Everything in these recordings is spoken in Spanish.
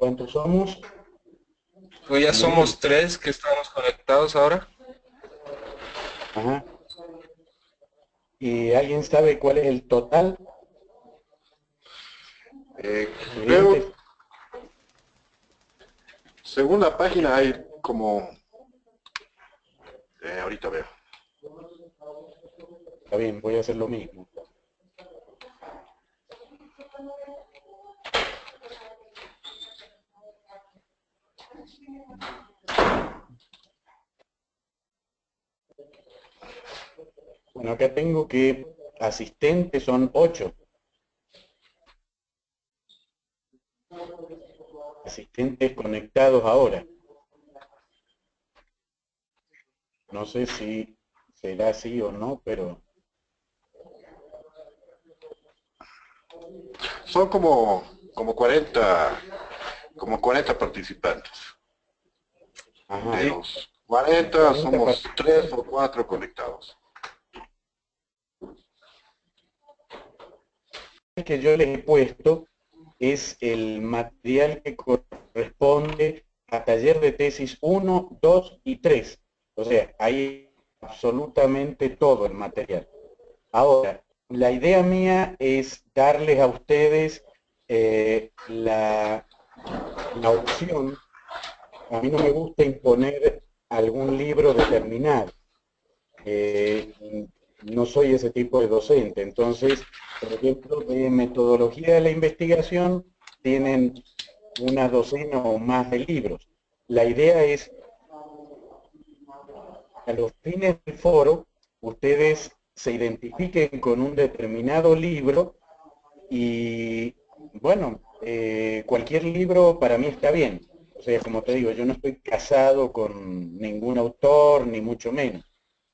¿Cuántos somos? Pues ya Bien. somos tres que estamos conectados ahora. Ajá. ¿Y alguien sabe cuál es el total Eh, de Creo, estudiantes? según la página hay como, ahorita veo. Está bien, voy a hacer lo mismo. Bueno, acá tengo que asistentes son 8. Asistentes conectados ahora. No sé si será así o no, pero... Son como 40, como 40 participantes. De Ajá. Sí, los 40 40 somos 3 o participantes. 4 conectados. El que yo les he puesto es el material que corresponde a taller de tesis 1, 2 y 3. O sea, hay absolutamente todo el material. Ahora, la idea mía es darles a ustedes la opción. A mí no me gusta imponer algún libro determinado. Eh, no soy ese tipo de docente. Entonces, por ejemplo, de metodología de la investigación tienen una docena o más de libros. La idea es, a los fines del foro, ustedes se identifiquen con un determinado libro y, bueno, cualquier libro para mí está bien. O sea, como te digo, yo no estoy casado con ningún autor, ni mucho menos.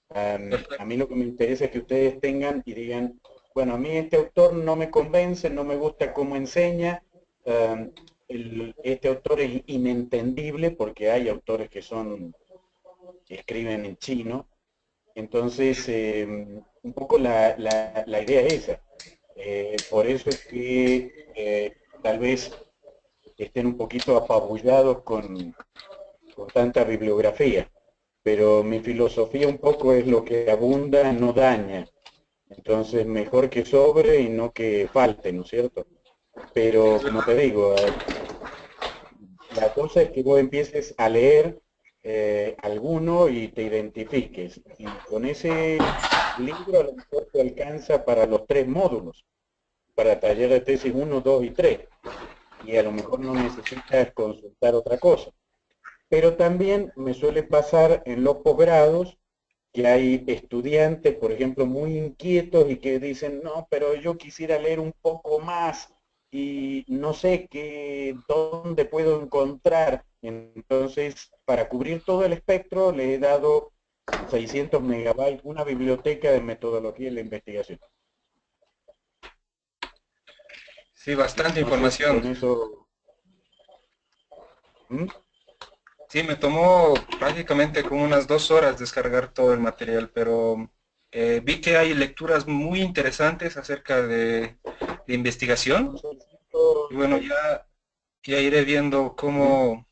A mí perfecto. lo que me interesa es que ustedes tengan y digan, bueno, a mí este autor no me convence, no me gusta cómo enseña, um, este autor es inentendible porque hay autores que escriben en chino, entonces un poco la idea es esa. Por eso es que tal vez estén un poquito apabullados con tanta bibliografía, pero mi filosofía un poco es lo que abunda no daña, entonces mejor que sobre y no que falte, ¿no es cierto? Es Pero como te verdad. digo, la cosa es que vos empieces a leer alguno y te identifiques, y con ese libro a lo mejor te alcanza para los 3 módulos, para taller de tesis 1, 2 y 3, y a lo mejor no necesitas consultar otra cosa. Pero también me suele pasar en los posgrados que hay estudiantes, por ejemplo, muy inquietos y que dicen, no, pero yo quisiera leer un poco más y no sé dónde puedo encontrar. Entonces, para cubrir todo el espectro, le he dado 600 megabytes, una biblioteca de metodología de la investigación. Sí, bastante No sé si información. con eso... ¿Mm? Sí, me tomó prácticamente como unas 2 horas descargar todo el material, pero vi que hay lecturas muy interesantes acerca de investigación. Son 600... Y bueno, ya iré viendo ¿Mm? cómo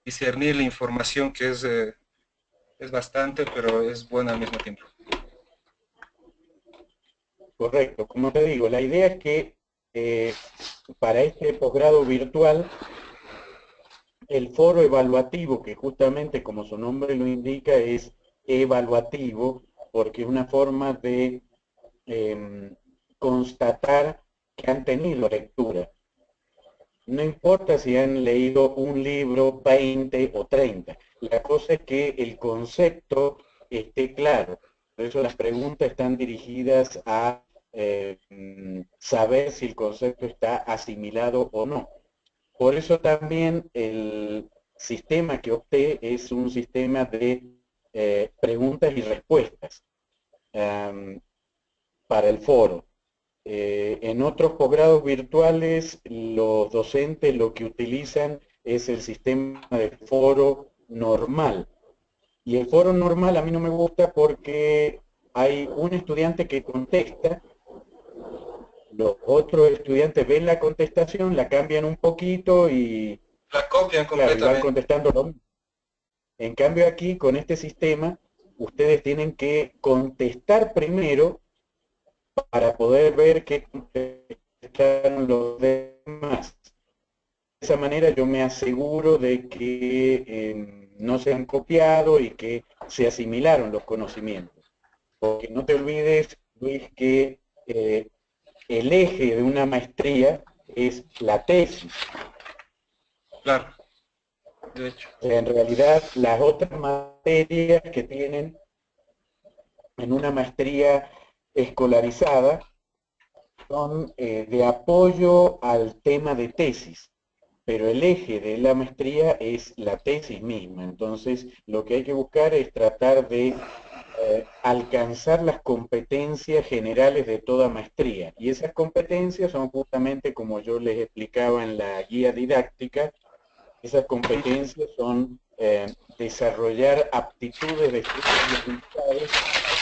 discernir la información que es bastante, pero es buena al mismo tiempo. Correcto, como te digo, la idea es que eh, para este posgrado virtual, el foro evaluativo, que justamente como su nombre lo indica, es evaluativo, porque es una forma de eh, constatar que han tenido lectura. No importa si han leído un libro, 20 o 30. La cosa es que el concepto esté claro. Por eso las preguntas están dirigidas a saber si el concepto está asimilado o no. Por eso también el sistema que opté es un sistema de preguntas y respuestas um, para el foro. En otros posgrados virtuales, los docentes lo que utilizan es el sistema de foro normal. Y el foro normal a mí no me gusta porque hay un estudiante que contesta, los otros estudiantes ven la contestación, la cambian un poquito y La copian claro, y van completamente. contestando lo mismo. En cambio aquí, con este sistema, ustedes tienen que contestar primero para poder ver qué contestaron los demás. De esa manera yo me aseguro de que no se han copiado y que se asimilaron los conocimientos. Porque no te olvides, Luis, que el eje de una maestría es la tesis. Claro, de hecho. O sea, en realidad, las otras materias que tienen en una maestría escolarizada son de apoyo al tema de tesis, pero el eje de la maestría es la tesis misma. Entonces, lo que hay que buscar es tratar de alcanzar las competencias generales de toda maestría. Y esas competencias son justamente, como yo les explicaba en la guía didáctica, esas competencias son desarrollar aptitudes de estudios y habilidades,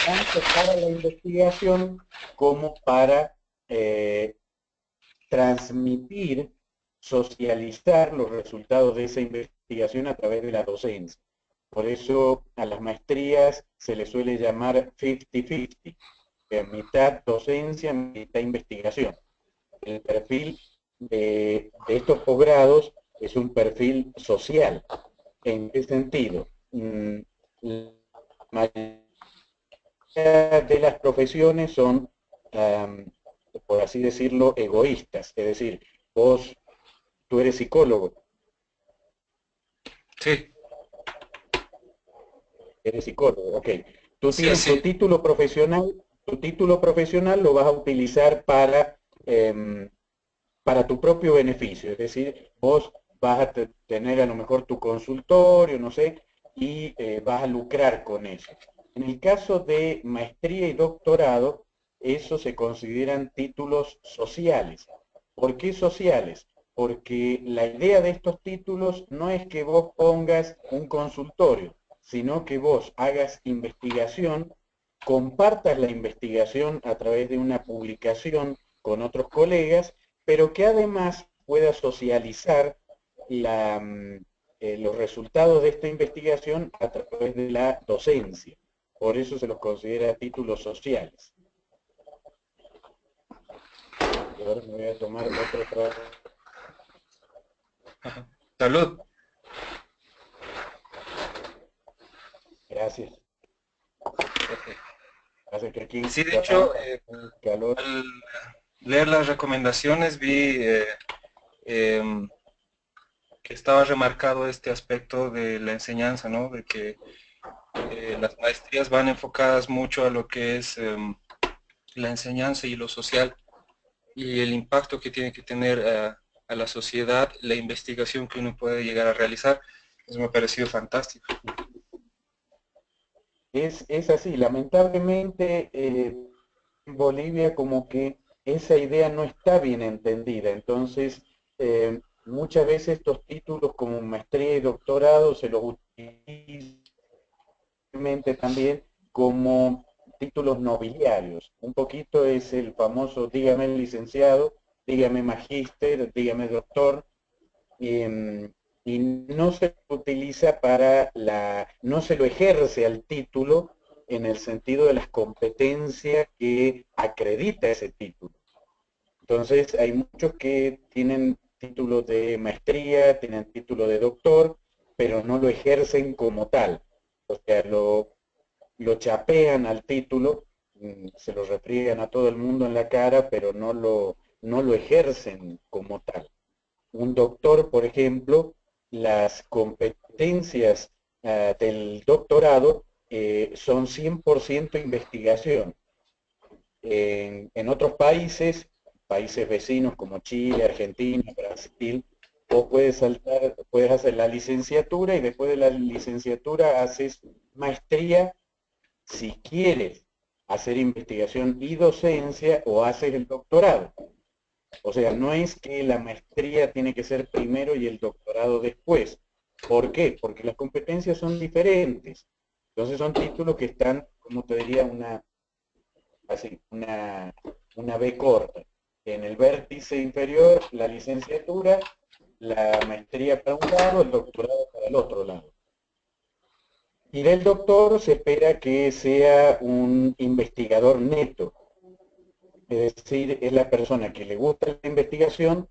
tanto para la investigación como para transmitir, socializar los resultados de esa investigación a través de la docencia. Por eso a las maestrías se les suele llamar 50-50, mitad docencia, mitad investigación. El perfil de estos posgrados es un perfil social. ¿En qué sentido? La mayoría de las profesiones son, por así decirlo, egoístas. Es decir, tú eres psicólogo, Sí, ok. Tú sí, tienes así. tu título profesional lo vas a utilizar para tu propio beneficio. Es decir, vos vas a tener a lo mejor tu consultorio, no sé, y vas a lucrar con eso. En el caso de maestría y doctorado, eso se consideran títulos sociales. ¿Por qué sociales? Porque la idea de estos títulos no es que vos pongas un consultorio, sino que vos hagas investigación, compartas la investigación a través de una publicación con otros colegas, pero que además pueda socializar los resultados de esta investigación a través de la docencia. Por eso se los considera títulos sociales. Y ahora me voy a tomar otro trago. Ajá. Salud. Gracias. Hace que aquí Sí, de con hecho, calor. al leer las recomendaciones vi em, que estaba remarcado este aspecto de la enseñanza, ¿no? De que las maestrías van enfocadas mucho a lo que es la enseñanza y lo social y el impacto que tiene que tener a la sociedad la investigación que uno puede llegar a realizar. Eso me ha parecido fantástico. Es así, lamentablemente en Bolivia como que esa idea no está bien entendida, entonces muchas veces estos títulos como maestría y doctorado se los utilizan también como títulos nobiliarios. Un poquito es el famoso dígame licenciado, dígame magíster, dígame doctor, y no se utiliza no se lo ejerce al título en el sentido de las competencias que acredita ese título. Entonces hay muchos que tienen títulos de maestría, tienen título de doctor, pero no lo ejercen como tal. O sea, lo chapean al título, se lo refriegan a todo el mundo en la cara, pero no lo ejercen como tal. Un doctor, por ejemplo, las competencias del doctorado son 100% investigación. En otros países, países vecinos como Chile, Argentina, Brasil, vos puedes hacer la licenciatura y después de la licenciatura haces maestría si quieres hacer investigación y docencia o haces el doctorado. O sea, no es que la maestría tiene que ser primero y el doctorado después. ¿Por qué? Porque las competencias son diferentes. Entonces son títulos que están, como te diría, así, una B corta. En el vértice inferior, la licenciatura, la maestría para un lado, el doctorado para el otro lado. Y del doctor se espera que sea un investigador neto, es decir, es la persona que le gusta la investigación,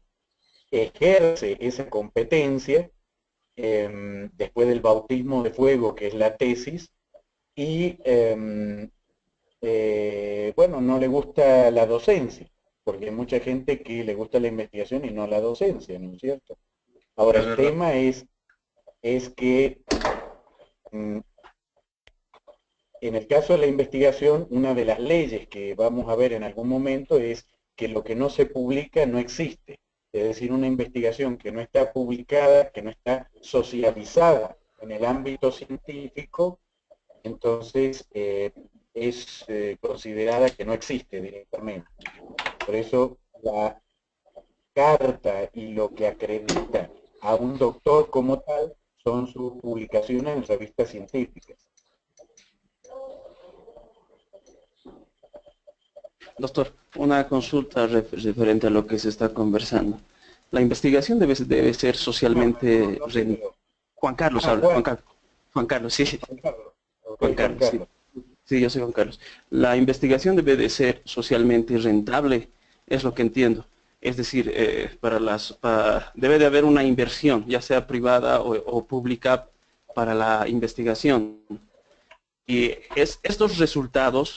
ejerce esa competencia después del bautismo de fuego, que es la tesis, y bueno, no le gusta la docencia, porque hay mucha gente que le gusta la investigación y no la docencia, ¿no es cierto? Ahora, Es el verdad. tema es que mm, en el caso de la investigación, una de las leyes que vamos a ver en algún momento es que lo que no se publica no existe. Es decir, una investigación que no está publicada, que no está socializada en el ámbito científico, entonces es considerada que no existe directamente. Por eso la carta y lo que acredita a un doctor como tal son sus publicaciones en revistas científicas. Doctor, una consulta referente a lo que se está conversando. La investigación debe ser socialmente... No te veo. Juan Carlos Ah, habla, Juan, Juan Carlos, sí, Juan Carlos. Ok, Juan Juan Carlos, sí. Carlos. Sí, yo soy Juan Carlos. La investigación debe de ser socialmente rentable, es lo que entiendo. Es decir, debe de haber una inversión, ya sea privada o pública, para la investigación. Y estos resultados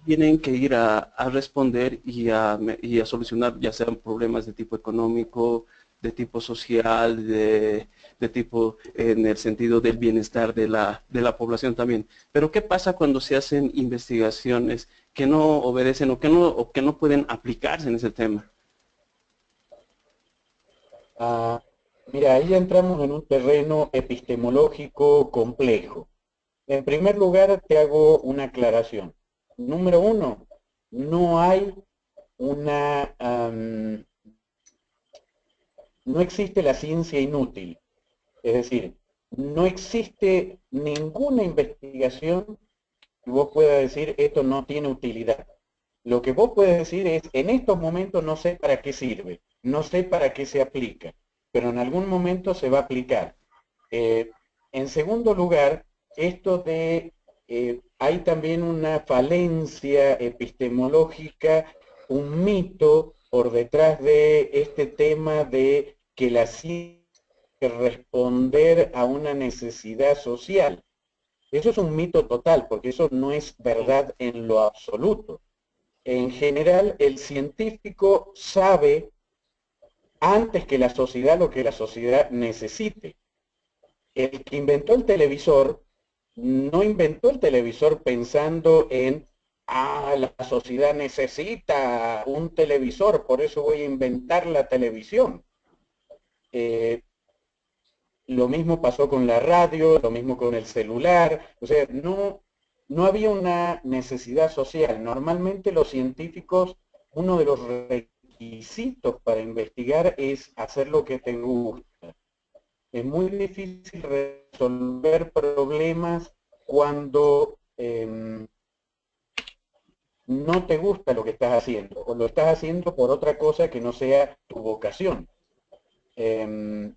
tienen que ir a responder y a solucionar ya sean problemas de tipo económico, de tipo social, de tipo en el sentido del bienestar de la población también. Pero ¿qué pasa cuando se hacen investigaciones que no obedecen o que no pueden aplicarse en ese tema? Ah, mira, ahí entramos en un terreno epistemológico complejo. En primer lugar, te hago una aclaración. Número uno, no hay una, no existe la ciencia inútil. Es decir, no existe ninguna investigación que vos puedas decir esto no tiene utilidad. Lo que vos puedes decir es, en estos momentos no sé para qué sirve, no sé para qué se aplica, pero en algún momento se va a aplicar. Eh, en segundo lugar, hay también una falencia epistemológica, un mito por detrás de este tema de que la ciencia responder a una necesidad social. Eso es un mito total, porque eso no es verdad en lo absoluto. En general, el científico sabe antes que la sociedad lo que la sociedad necesite. El que inventó el televisor no inventó el televisor pensando en, la sociedad necesita un televisor, por eso voy a inventar la televisión. Eh, Lo mismo pasó con la radio, lo mismo con el celular, o sea, no había una necesidad social. Normalmente los científicos, uno de los requisitos para investigar es hacer lo que te gusta. Es muy difícil resolver problemas cuando no te gusta lo que estás haciendo, o lo estás haciendo por otra cosa que no sea tu vocación. Eh,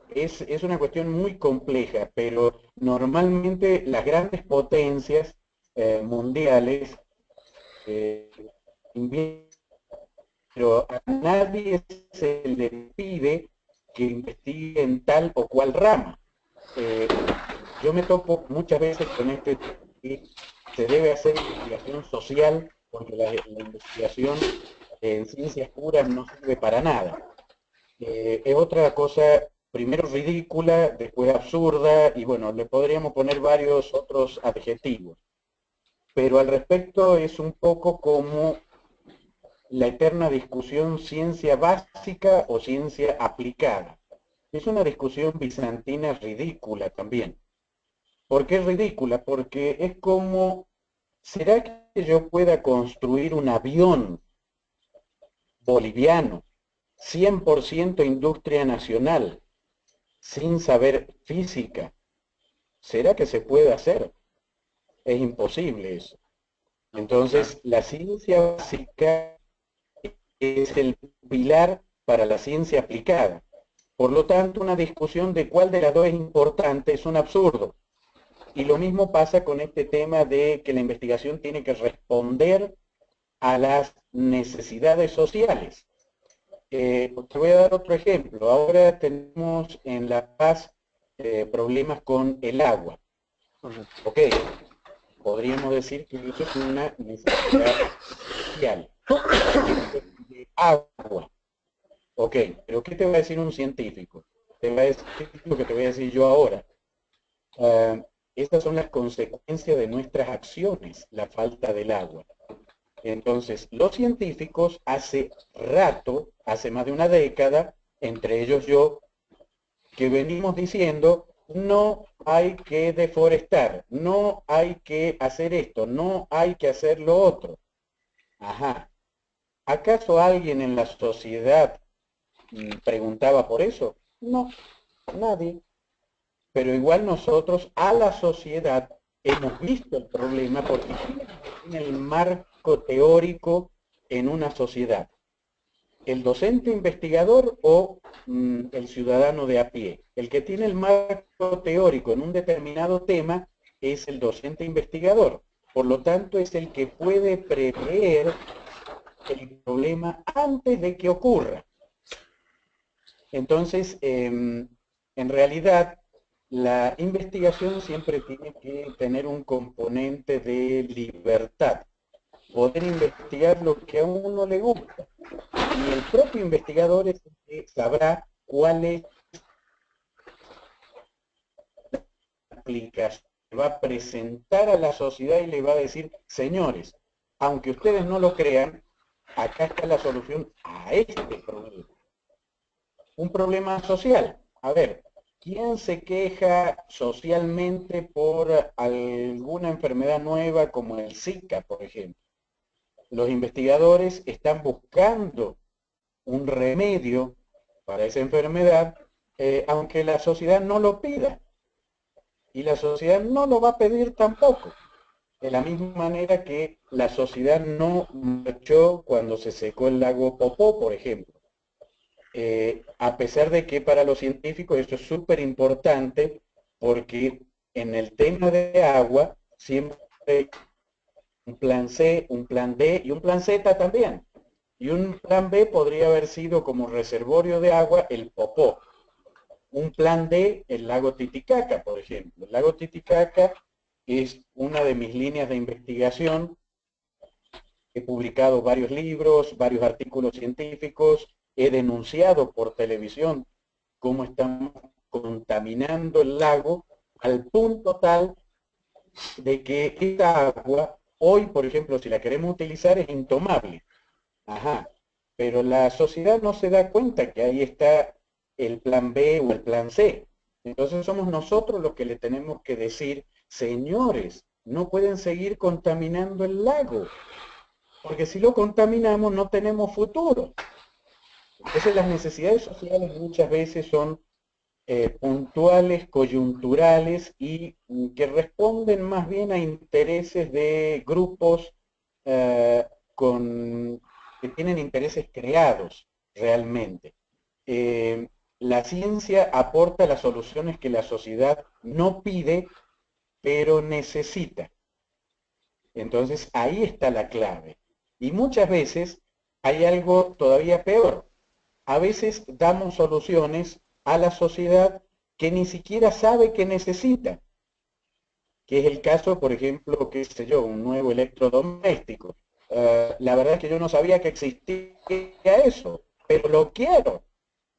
es una cuestión muy compleja, pero normalmente las grandes potencias mundiales eh, pero a nadie se le pide que investigue en tal o cual rama. Eh, yo me topo muchas veces con este que se debe hacer investigación social porque la investigación en ciencias puras no sirve para nada. Es otra cosa, primero ridícula, después absurda, y bueno, le podríamos poner varios otros adjetivos. Pero al respecto es un poco como la eterna discusión ciencia básica o ciencia aplicada. Es una discusión bizantina ridícula también. ¿Por qué es ridícula? Porque es como, ¿será que yo pueda construir un avión boliviano, 100% industria nacional, sin saber física? ¿Será que se puede hacer? Es imposible eso. Claro. Entonces, la ciencia básica es el pilar para la ciencia aplicada. Por lo tanto, una discusión de cuál de las dos es importante es un absurdo. Y lo mismo pasa con este tema de que la investigación tiene que responder a las necesidades sociales. Te voy a dar otro ejemplo. Ahora tenemos en La Paz problemas con el agua. Correcto. Ok, podríamos decir que eso es una necesidad social. De agua. Ok, pero ¿qué te va a decir un científico? Te va a decir lo que te voy a decir yo ahora. Estas son las consecuencias de nuestras acciones, la falta del agua. Entonces, los científicos hace rato, hace más de una década, entre ellos yo, que venimos diciendo, no hay que deforestar, no hay que hacer esto, no hay que hacer lo otro. Ajá. ¿Acaso alguien en la sociedad preguntaba por eso? No, nadie. Pero igual nosotros a la sociedad hemos visto el problema porque tiene el marco teórico en una sociedad. ¿El docente investigador o el ciudadano de a pie? El que tiene el marco teórico en un determinado tema es el docente investigador. Por lo tanto, es el que puede prever el problema antes de que ocurra. Entonces, en realidad, la investigación siempre tiene que tener un componente de libertad. Poder investigar lo que a uno le gusta. Y el propio investigador es el que sabrá cuál es la aplicación que va a presentar a la sociedad y le va a decir, señores, aunque ustedes no lo crean, acá está la solución a este problema. Un problema social. A ver, ¿quién se queja socialmente por alguna enfermedad nueva como el Zika, por ejemplo? Los investigadores están buscando un remedio para esa enfermedad, aunque la sociedad no lo pida. Y la sociedad no lo va a pedir tampoco. De la misma manera que la sociedad no marchó cuando se secó el lago Popó, por ejemplo. A pesar de que para los científicos esto es súper importante porque en el tema de agua siempre hay un plan C, un plan D y un plan Z también. Y un plan B podría haber sido como reservorio de agua el Popó. Un plan D, el lago Titicaca, por ejemplo. El lago Titicaca es una de mis líneas de investigación. He publicado varios libros, varios artículos científicos, he denunciado por televisión cómo estamos contaminando el lago al punto tal de que esta agua, hoy por ejemplo, si la queremos utilizar es intomable. Ajá, pero la sociedad no se da cuenta que ahí está el plan B o el plan C. Entonces somos nosotros los que le tenemos que decir, señores, no pueden seguir contaminando el lago, porque si lo contaminamos no tenemos futuro. Entonces las necesidades sociales muchas veces son puntuales, coyunturales y que responden más bien a intereses de grupos que tienen intereses creados realmente. La ciencia aporta las soluciones que la sociedad no pide, pero necesita. Entonces ahí está la clave. Y muchas veces hay algo todavía peor. A veces damos soluciones a la sociedad que ni siquiera sabe que necesita. Que es el caso, por ejemplo, qué sé yo, un nuevo electrodoméstico. La verdad es que yo no sabía que existía eso, pero lo quiero,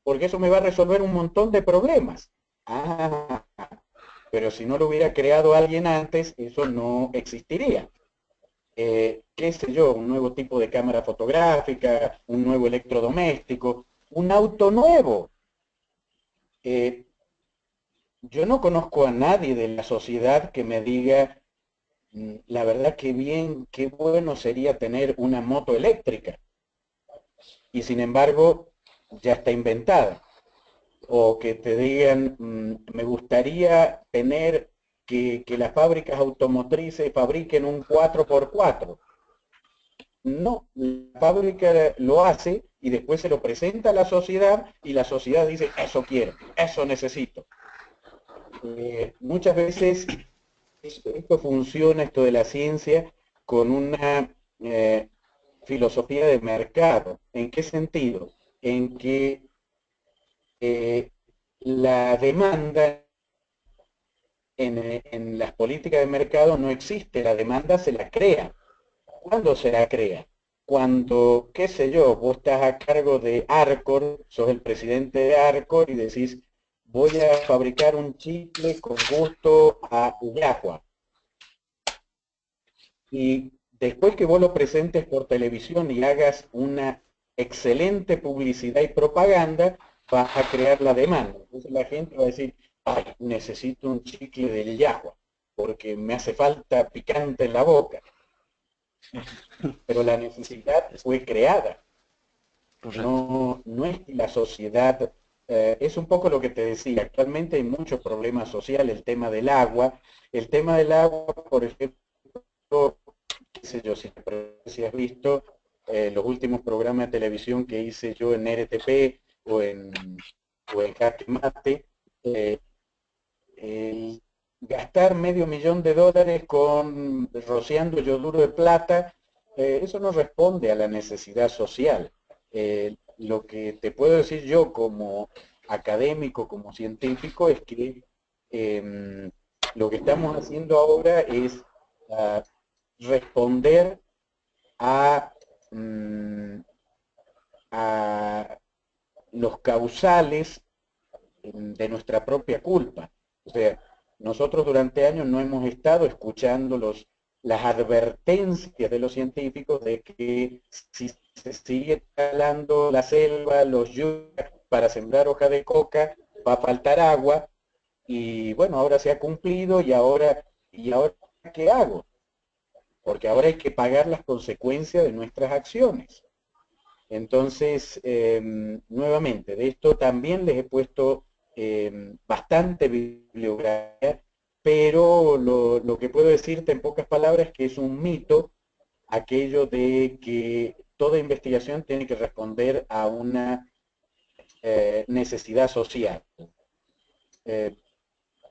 porque eso me va a resolver un montón de problemas. Ah, pero si no lo hubiera creado alguien antes, eso no existiría. Qué sé yo, un nuevo tipo de cámara fotográfica, un nuevo electrodoméstico, un auto nuevo. Yo no conozco a nadie de la sociedad que me diga, la verdad que bien, qué bueno sería tener una moto eléctrica. Y sin embargo, ya está inventada. O que te digan, me gustaría tener que las fábricas automotrices fabriquen un 4x4. no, la fábrica lo hace y después se lo presenta a la sociedad y la sociedad dice, eso quiero, eso necesito. Muchas veces esto funciona, esto de la ciencia, con una filosofía de mercado. ¿En qué sentido? En que la demanda en las políticas de mercado no existe, la demanda se la crea. ¿Cuándo se la crea? Cuando, qué sé yo, vos estás a cargo de Arcor, sos el presidente de Arcor y decís, voy a fabricar un chicle con gusto a yahua. Y después que vos lo presentes por televisión y hagas una excelente publicidad y propaganda, vas a crear la demanda. Entonces la gente va a decir, ay, necesito un chicle del yahua, porque me hace falta picante en la boca. Pero la necesidad fue creada. Correcto. No es que la sociedad, es un poco lo que te decía, actualmente hay muchos problemas sociales, el tema del agua, por ejemplo, qué sé yo, si has visto los últimos programas de televisión que hice yo en RTP o en Jaque Mate, el gastar $500,000 rociando yoduro de plata, eso no responde a la necesidad social. Lo que te puedo decir yo como académico, como científico, es que lo que estamos haciendo ahora es uh, responder a, a los causales de nuestra propia culpa. O sea, nosotros durante años no hemos estado escuchando las advertencias de los científicos de que si se sigue talando la selva, los yungas para sembrar hoja de coca, va a faltar agua, y bueno, ahora se ha cumplido y ahora ¿qué hago? Porque ahora hay que pagar las consecuencias de nuestras acciones. Entonces, nuevamente, de esto también les he puesto bastante bibliografía, pero lo que puedo decirte en pocas palabras es que es un mito aquello de que toda investigación tiene que responder a una necesidad social.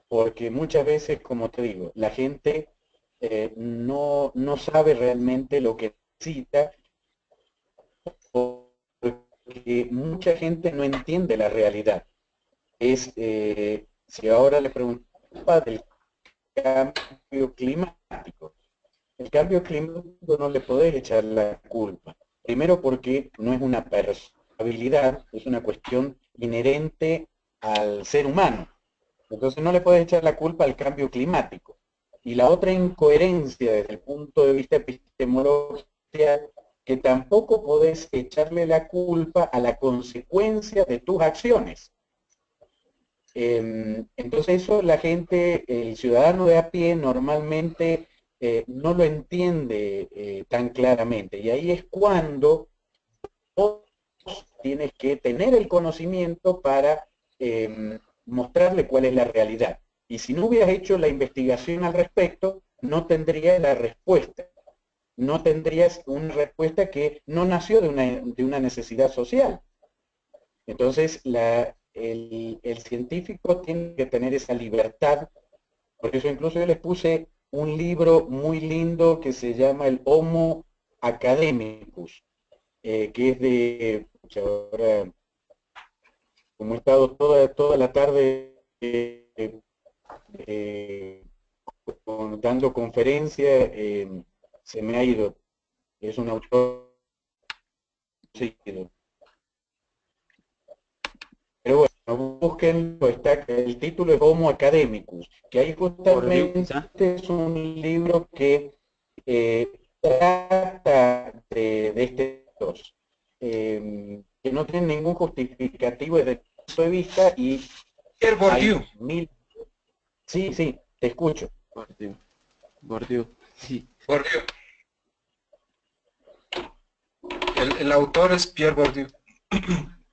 Porque muchas veces, como te digo, la gente no sabe realmente lo que necesita, porque mucha gente no entiende la realidad. Si ahora le preguntaba del cambio climático, el cambio climático no le podés echar la culpa. Primero porque no es una personalidad, es una cuestión inherente al ser humano. Entonces no le podés echar la culpa al cambio climático. Y la otra incoherencia desde el punto de vista epistemológico, que tampoco podés echarle la culpa a la consecuencia de tus acciones. Entonces eso la gente, el ciudadano de a pie normalmente no lo entiende tan claramente. Y ahí es cuando vos tienes que tener el conocimiento para mostrarle cuál es la realidad. Y si no hubieras hecho la investigación al respecto, no tendrías la respuesta. No tendrías una respuesta que no nació de una necesidad social. Entonces, el científico tiene que tener esa libertad. Por eso incluso yo les puse un libro muy lindo que se llama el Homo Academicus, que es de, ahora, como he estado toda la tarde dando conferencias, se me ha ido. Es un autor seguido. Pero bueno, búsquenlo, el título es Homo Academicus, que ahí Bourdieu, justamente quizá. es un libro que trata de este dos, que no tiene ningún justificativo desde el punto de vista y Pierre hay Bourdieu. Sí, sí, te escucho. Bourdieu. Bourdieu, sí. Bourdieu. El autor es Pierre Bourdieu.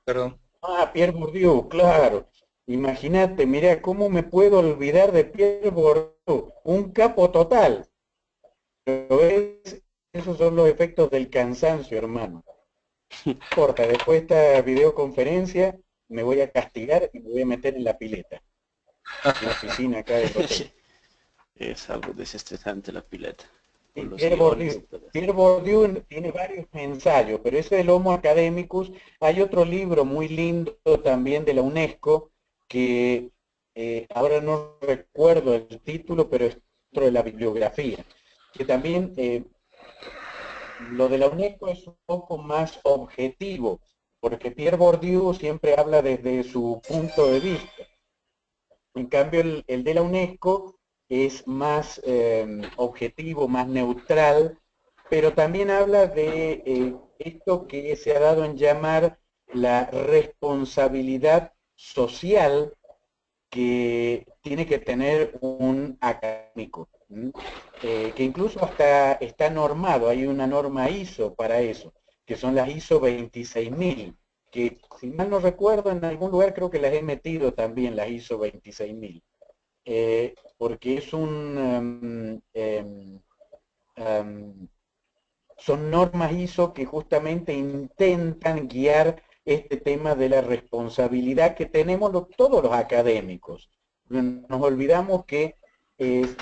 Perdón. Ah, Pierre Bourdieu, claro. Imagínate, mira, ¿cómo me puedo olvidar de Pierre Bourdieu? Un capo total. Pero es esos son los efectos del cansancio, hermano. Corta, después de esta videoconferencia me voy a castigar y me voy a meter en la pileta, en la piscina acá del hotel. Es algo desestresante la pileta, Y con los iones y todo eso. Pierre Bourdieu tiene varios ensayos, pero ese del Homo Academicus. Hay otro libro muy lindo también de la UNESCO, que ahora no recuerdo el título, pero es dentro de la bibliografía, que también lo de la UNESCO es un poco más objetivo, porque Pierre Bourdieu siempre habla desde su punto de vista. En cambio, el de la UNESCO es más objetivo, más neutral, pero también habla de esto que se ha dado en llamar la responsabilidad social que tiene que tener un académico, que incluso hasta está normado, hay una norma ISO para eso, que son las ISO 26000, que si mal no recuerdo en algún lugar creo que las he metido también, las ISO 26000, porque es son normas ISO que justamente intentan guiar este tema de la responsabilidad que tenemos todos los académicos. Nos olvidamos que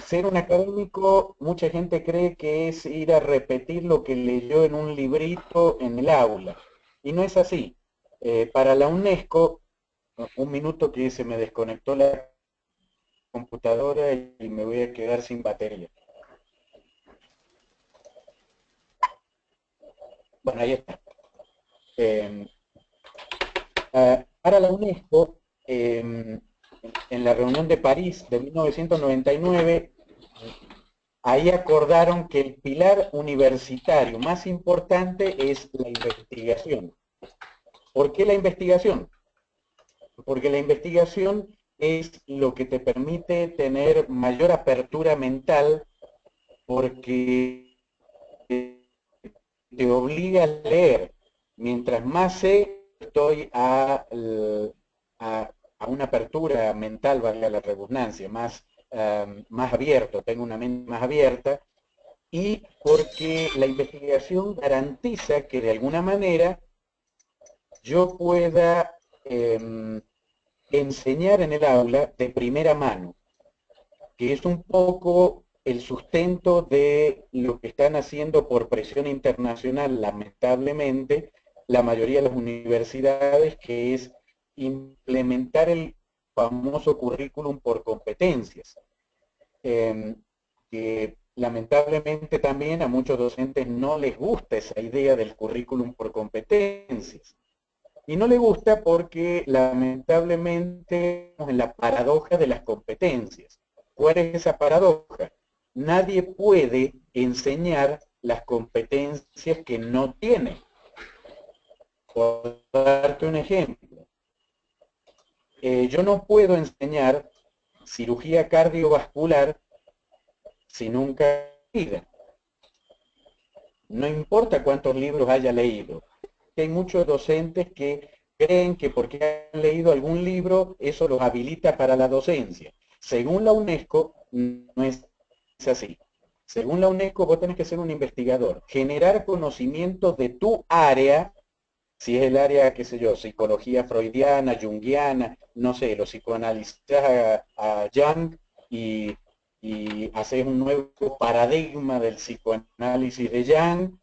ser un académico, mucha gente cree que es ir a repetir lo que leyó en un librito en el aula, y no es así. Para la UNESCO, un minuto que se me desconectó la computadora y me voy a quedar sin batería. Bueno, ahí está. Para la UNESCO, en la reunión de París de 1999, ahí acordaron que el pilar universitario más importante es la investigación. ¿Por qué la investigación? Porque la investigación es lo que te permite tener mayor apertura mental, porque te obliga a leer. Mientras más sé, estoy a una apertura mental, valga la redundancia, más abierto, tengo una mente más abierta, y porque la investigación garantiza que de alguna manera yo pueda enseñar en el aula de primera mano, que es un poco el sustento de lo que están haciendo por presión internacional, lamentablemente, la mayoría de las universidades, que es implementar el famoso currículum por competencias, que lamentablemente también a muchos docentes no les gusta esa idea del currículum por competencias. Y no le gusta porque lamentablemente estamos en la paradoja de las competencias. ¿Cuál es esa paradoja? Nadie puede enseñar las competencias que no tiene. Por darte un ejemplo, yo no puedo enseñar cirugía cardiovascular si nunca he leído. No importa cuántos libros haya leído. Hay muchos docentes que creen que porque han leído algún libro, eso los habilita para la docencia. Según la UNESCO, no es así. Según la UNESCO, vos tenés que ser un investigador, generar conocimiento de tu área, si es el área, qué sé yo, psicología freudiana, junguiana, no sé, lo psicoanalizás a Jung y haces un nuevo paradigma del psicoanálisis de Jung.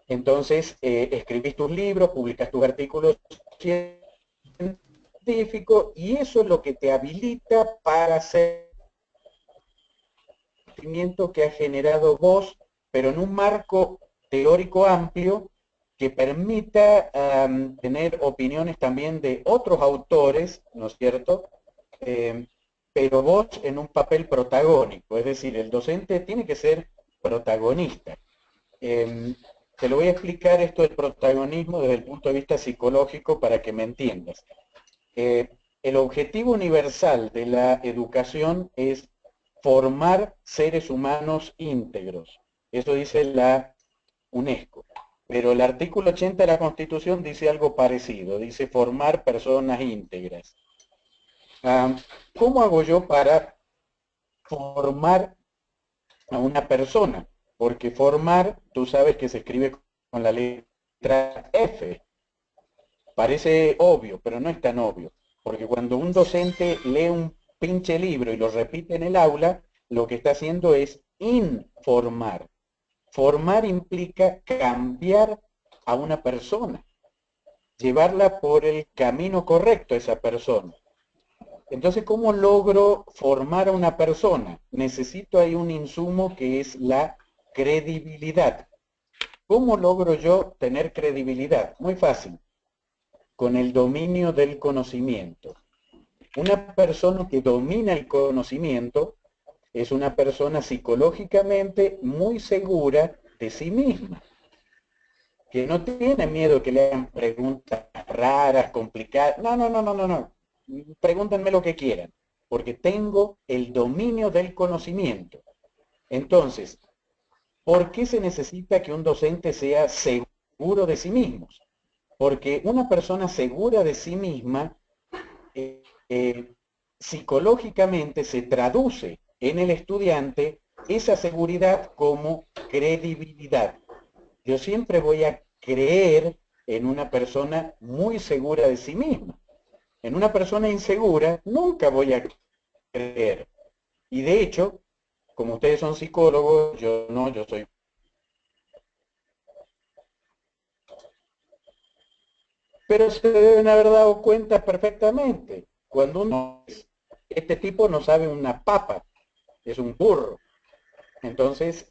Entonces, escribís tus libros, publicas tus artículos científicos, y eso es lo que te habilita para hacer el conocimiento que has generado vos, pero en un marco teórico amplio que permita tener opiniones también de otros autores, ¿no es cierto? Pero vos en un papel protagónico, es decir, el docente tiene que ser protagonista. Te lo voy a explicar esto del protagonismo desde el punto de vista psicológico para que me entiendas. El objetivo universal de la educación es formar seres humanos íntegros. Eso dice la UNESCO. Pero el artículo 80 de la Constitución dice algo parecido, dice formar personas íntegras. ¿Cómo hago yo para formar a una persona? Porque formar, tú sabes que se escribe con la letra F. Parece obvio, pero no es tan obvio. Porque cuando un docente lee un pinche libro y lo repite en el aula, lo que está haciendo es informar. Formar implica cambiar a una persona, llevarla por el camino correcto a esa persona. Entonces, ¿cómo logro formar a una persona? Necesito ahí un insumo que es la credibilidad. ¿Cómo logro yo tener credibilidad? Muy fácil, con el dominio del conocimiento. Una persona que domina el conocimiento es una persona psicológicamente muy segura de sí misma, que no tiene miedo que le hagan preguntas raras, complicadas. No, no, no, no, no, no. Pregúntenme lo que quieran, porque tengo el dominio del conocimiento. Entonces, ¿por qué se necesita que un docente sea seguro de sí mismo? Porque una persona segura de sí misma, psicológicamente se traduce en el estudiante esa seguridad como credibilidad. Yo siempre voy a creer en una persona muy segura de sí misma. En una persona insegura nunca voy a creer. Y de hecho, como ustedes son psicólogos, yo no, yo soy... Pero se deben haber dado cuenta perfectamente. Cuando uno... Este tipo no sabe una papa, es un burro. Entonces,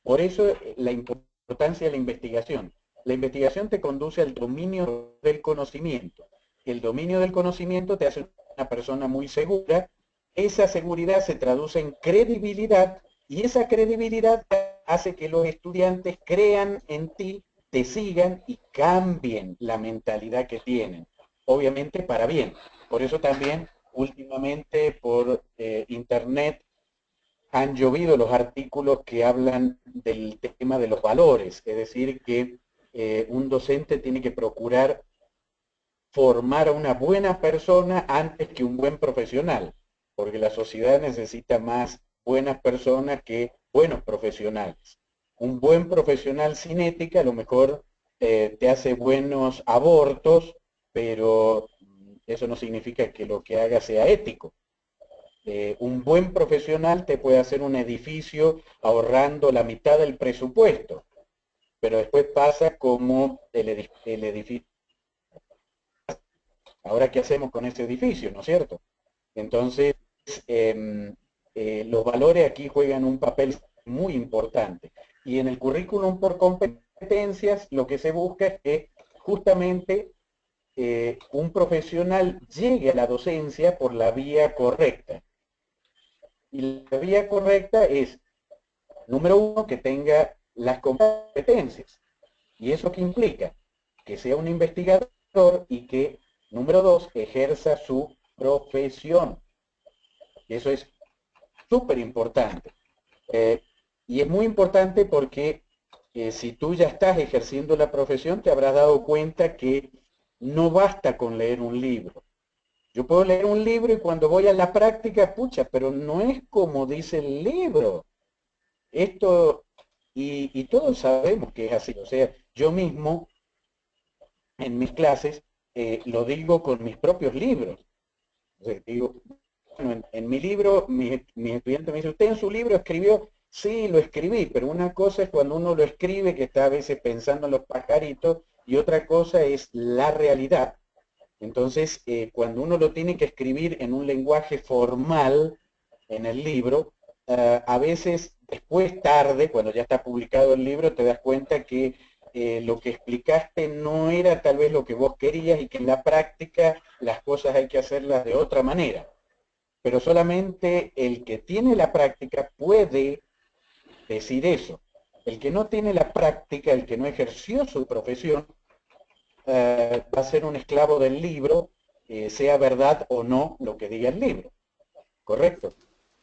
por eso la importancia de la investigación. La investigación te conduce al dominio del conocimiento. El dominio del conocimiento te hace una persona muy segura. Esa seguridad se traduce en credibilidad y esa credibilidad hace que los estudiantes crean en ti, te sigan y cambien la mentalidad que tienen. Obviamente para bien. Por eso también últimamente por internet han llovido los artículos que hablan del tema de los valores, es decir, que un docente tiene que procurar formar a una buena persona antes que un buen profesional, porque la sociedad necesita más buenas personas que buenos profesionales. Un buen profesional sin ética a lo mejor te hace buenos abortos, pero eso no significa que lo que haga sea ético. Un buen profesional te puede hacer un edificio ahorrando la mitad del presupuesto, pero después pasa como el edificio. Ahora, ¿qué hacemos con ese edificio? ¿No es cierto? Entonces, los valores aquí juegan un papel muy importante. Y en el currículum por competencias, lo que se busca es que justamente un profesional llegue a la docencia por la vía correcta. Y la vía correcta es, número uno, que tenga las competencias. ¿Y eso qué implica? Que sea un investigador y que, número dos, ejerza su profesión. Eso es súper importante. Y es muy importante porque si tú ya estás ejerciendo la profesión, te habrás dado cuenta que no basta con leer un libro. Yo puedo leer un libro y cuando voy a la práctica, pucha, pero no es como dice el libro. Esto, y todos sabemos que es así. O sea, yo mismo en mis clases lo digo con mis propios libros. O sea, digo, bueno, en mi libro, mi estudiante me dice, ¿usted en su libro escribió? Sí, lo escribí, pero una cosa es cuando uno lo escribe, que está a veces pensando en los pajaritos, y otra cosa es la realidad. Entonces, cuando uno lo tiene que escribir en un lenguaje formal en el libro, a veces después tarde, cuando ya está publicado el libro, te das cuenta que lo que explicaste no era tal vez lo que vos querías y que en la práctica las cosas hay que hacerlas de otra manera. Pero solamente el que tiene la práctica puede decir eso. El que no tiene la práctica, el que no ejerció su profesión, va a ser un esclavo del libro, sea verdad o no lo que diga el libro. ¿Correcto?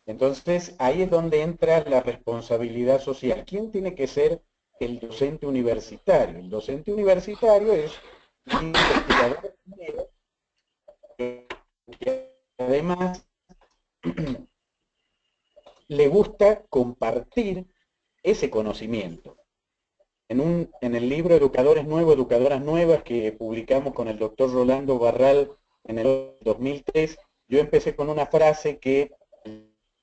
Entonces, ahí es donde entra la responsabilidad social. ¿Quién tiene que ser el docente universitario? El docente universitario es un investigador primero, que además le gusta compartir ese conocimiento. En el libro Educadores Nuevos, Educadoras Nuevas, que publicamos con el doctor Rolando Barral en el 2003, yo empecé con una frase que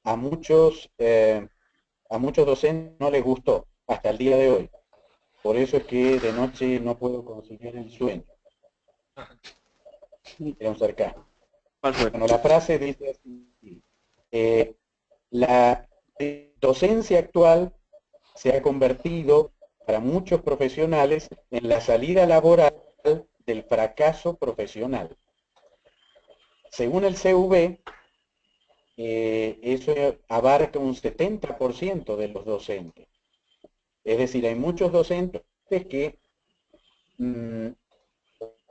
a muchos docentes no les gustó hasta el día de hoy. Por eso es que de noche no puedo conciliar el sueño. Era un sarcasmo. Bueno, la frase dice así: la docencia actual se ha convertido para muchos profesionales en la salida laboral del fracaso profesional. Según el CV, eso abarca un 70% de los docentes. Es decir, hay muchos docentes que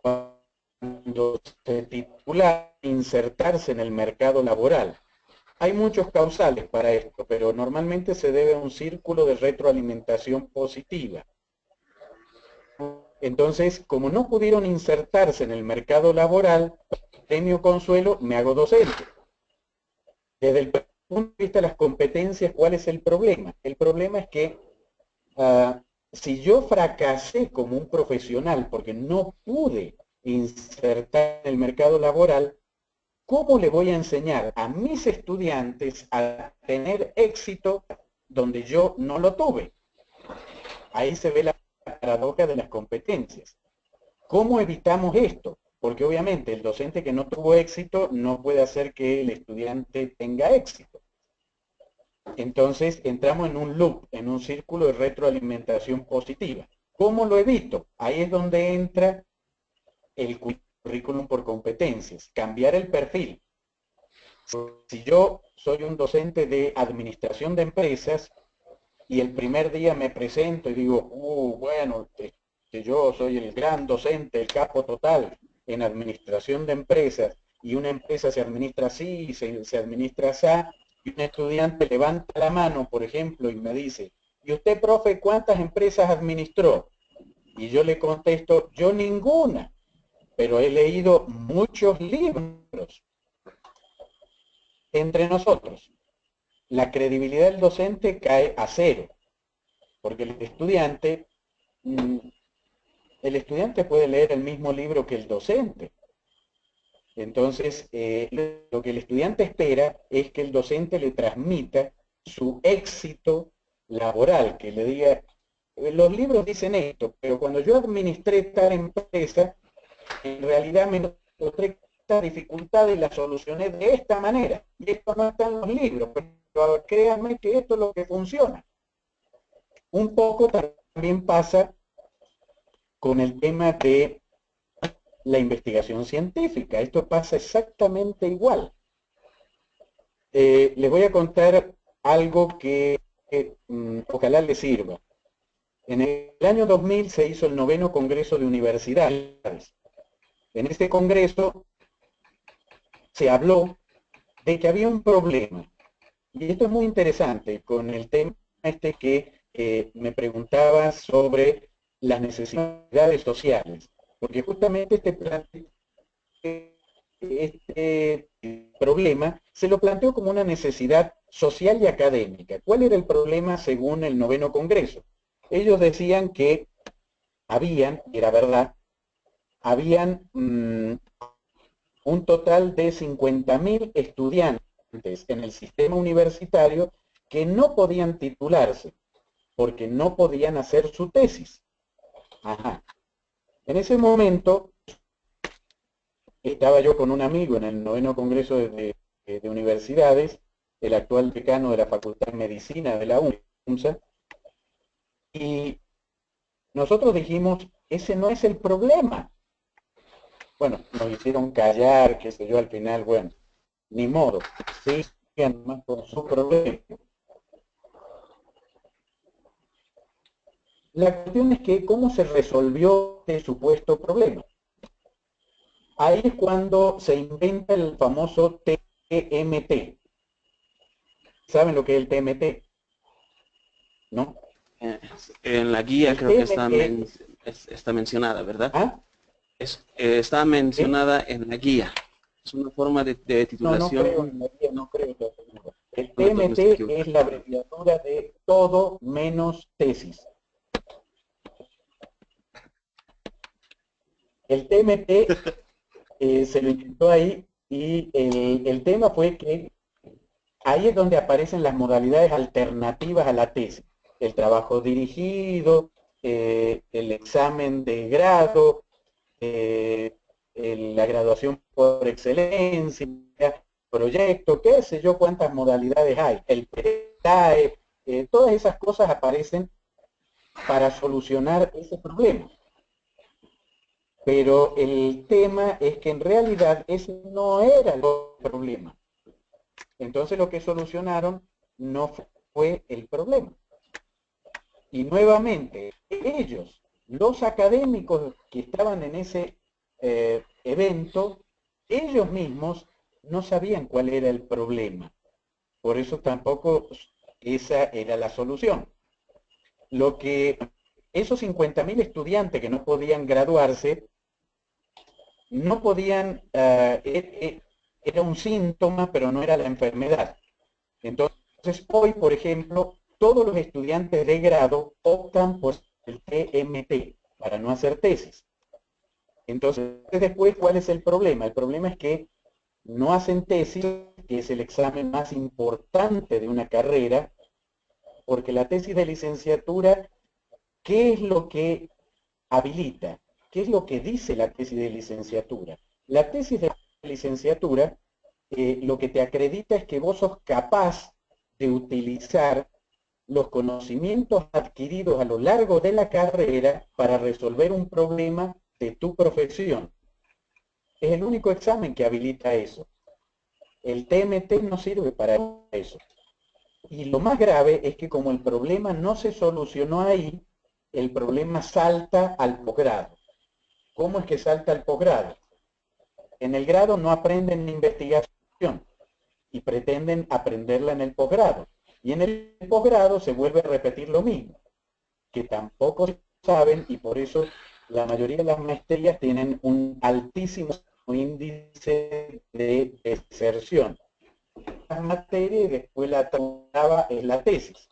cuando se titula insertarse en el mercado laboral, hay muchos causales para esto, pero normalmente se debe a un círculo de retroalimentación positiva. Entonces, como no pudieron insertarse en el mercado laboral, premio consuelo, me hago docente. Desde el punto de vista de las competencias, ¿cuál es el problema? El problema es que si yo fracasé como un profesional porque no pude insertar en el mercado laboral, ¿cómo le voy a enseñar a mis estudiantes a tener éxito donde yo no lo tuve? Ahí se ve la paradoja de las competencias. ¿Cómo evitamos esto? Porque obviamente el docente que no tuvo éxito no puede hacer que el estudiante tenga éxito. Entonces entramos en un loop, en un círculo de retroalimentación positiva. ¿Cómo lo evito? Ahí es donde entra el currículum por competencias, cambiar el perfil. Si yo soy un docente de administración de empresas y el primer día me presento y digo, bueno, que yo soy el gran docente, el capo total en administración de empresas, y una empresa se administra así, se administra así, y un estudiante levanta la mano, por ejemplo, y me dice, ¿y usted, profe, cuántas empresas administró? Y yo le contesto, yo ninguna, pero he leído muchos libros. Entre nosotros, la credibilidad del docente cae a cero, porque el estudiante puede leer el mismo libro que el docente. Entonces, lo que el estudiante espera es que el docente le transmita su éxito laboral, que le diga, los libros dicen esto, pero cuando yo administré tal empresa, en realidad me encontré esta dificultad y la solucioné de esta manera. Y esto no está en los libros, pero créanme que esto es lo que funciona. Un poco también pasa con el tema de la investigación científica. Esto pasa exactamente igual. Les voy a contar algo que ojalá les sirva. En el año 2000 se hizo el 9º Congreso de Universidades. En este congreso se habló de que había un problema. Y esto es muy interesante con el tema que me preguntaba sobre las necesidades sociales. Porque justamente este problema se lo planteó como una necesidad social y académica. ¿Cuál era el problema según el 9º Congreso? Ellos decían que habían, y era verdad, habían un total de 50.000 estudiantes en el sistema universitario que no podían titularse porque no podían hacer su tesis. Ajá. En ese momento estaba yo con un amigo en el 9º Congreso de Universidades, el actual decano de la Facultad de Medicina de la UNSA, y nosotros dijimos, ese no es el problema. Bueno, nos hicieron callar, qué sé yo, al final, bueno, ni modo, sigan más con su problema. La cuestión es que, ¿cómo se resolvió este supuesto problema? Ahí es cuando se inventa el famoso TMT. ¿Saben lo que es el TMT? ¿No? En la guía creo que está mencionada, ¿verdad? ¿Ah? Está mencionada en la guía. Es una forma de titulación. No creo en la guía, no creo. El TMT es la abreviatura de todo menos tesis. El TMT se lo inventó ahí y el tema fue que ahí es donde aparecen las modalidades alternativas a la tesis. El trabajo dirigido, el examen de grado, la graduación por excelencia, proyecto, qué sé yo cuántas modalidades hay. El PTAE, todas esas cosas aparecen para solucionar ese problema. Pero el tema es que en realidad ese no era el problema. Entonces lo que solucionaron no fue el problema. Y nuevamente, ellos, los académicos que estaban en ese evento, ellos mismos no sabían cuál era el problema. Por eso tampoco esa era la solución. Lo que esos 50.000 estudiantes que no podían graduarse, no podían, era un síntoma, pero no era la enfermedad. Entonces, hoy, por ejemplo, todos los estudiantes de grado optan por el TMT, para no hacer tesis. Entonces, después, ¿cuál es el problema? El problema es que no hacen tesis, que es el examen más importante de una carrera, porque la tesis de licenciatura, ¿qué es lo que habilita? ¿Qué es lo que dice la tesis de licenciatura? La tesis de licenciatura lo que te acredita es que vos sos capaz de utilizar los conocimientos adquiridos a lo largo de la carrera para resolver un problema de tu profesión. Es el único examen que habilita eso. El TMT no sirve para eso. Y lo más grave es que como el problema no se solucionó ahí, el problema salta al posgrado. ¿Cómo es que salta al posgrado? En el grado no aprenden investigación y pretenden aprenderla en el posgrado. Y en el posgrado se vuelve a repetir lo mismo, que tampoco saben, y por eso la mayoría de las maestrías tienen un altísimo índice de deserción. La materia y después la traba es la tesis.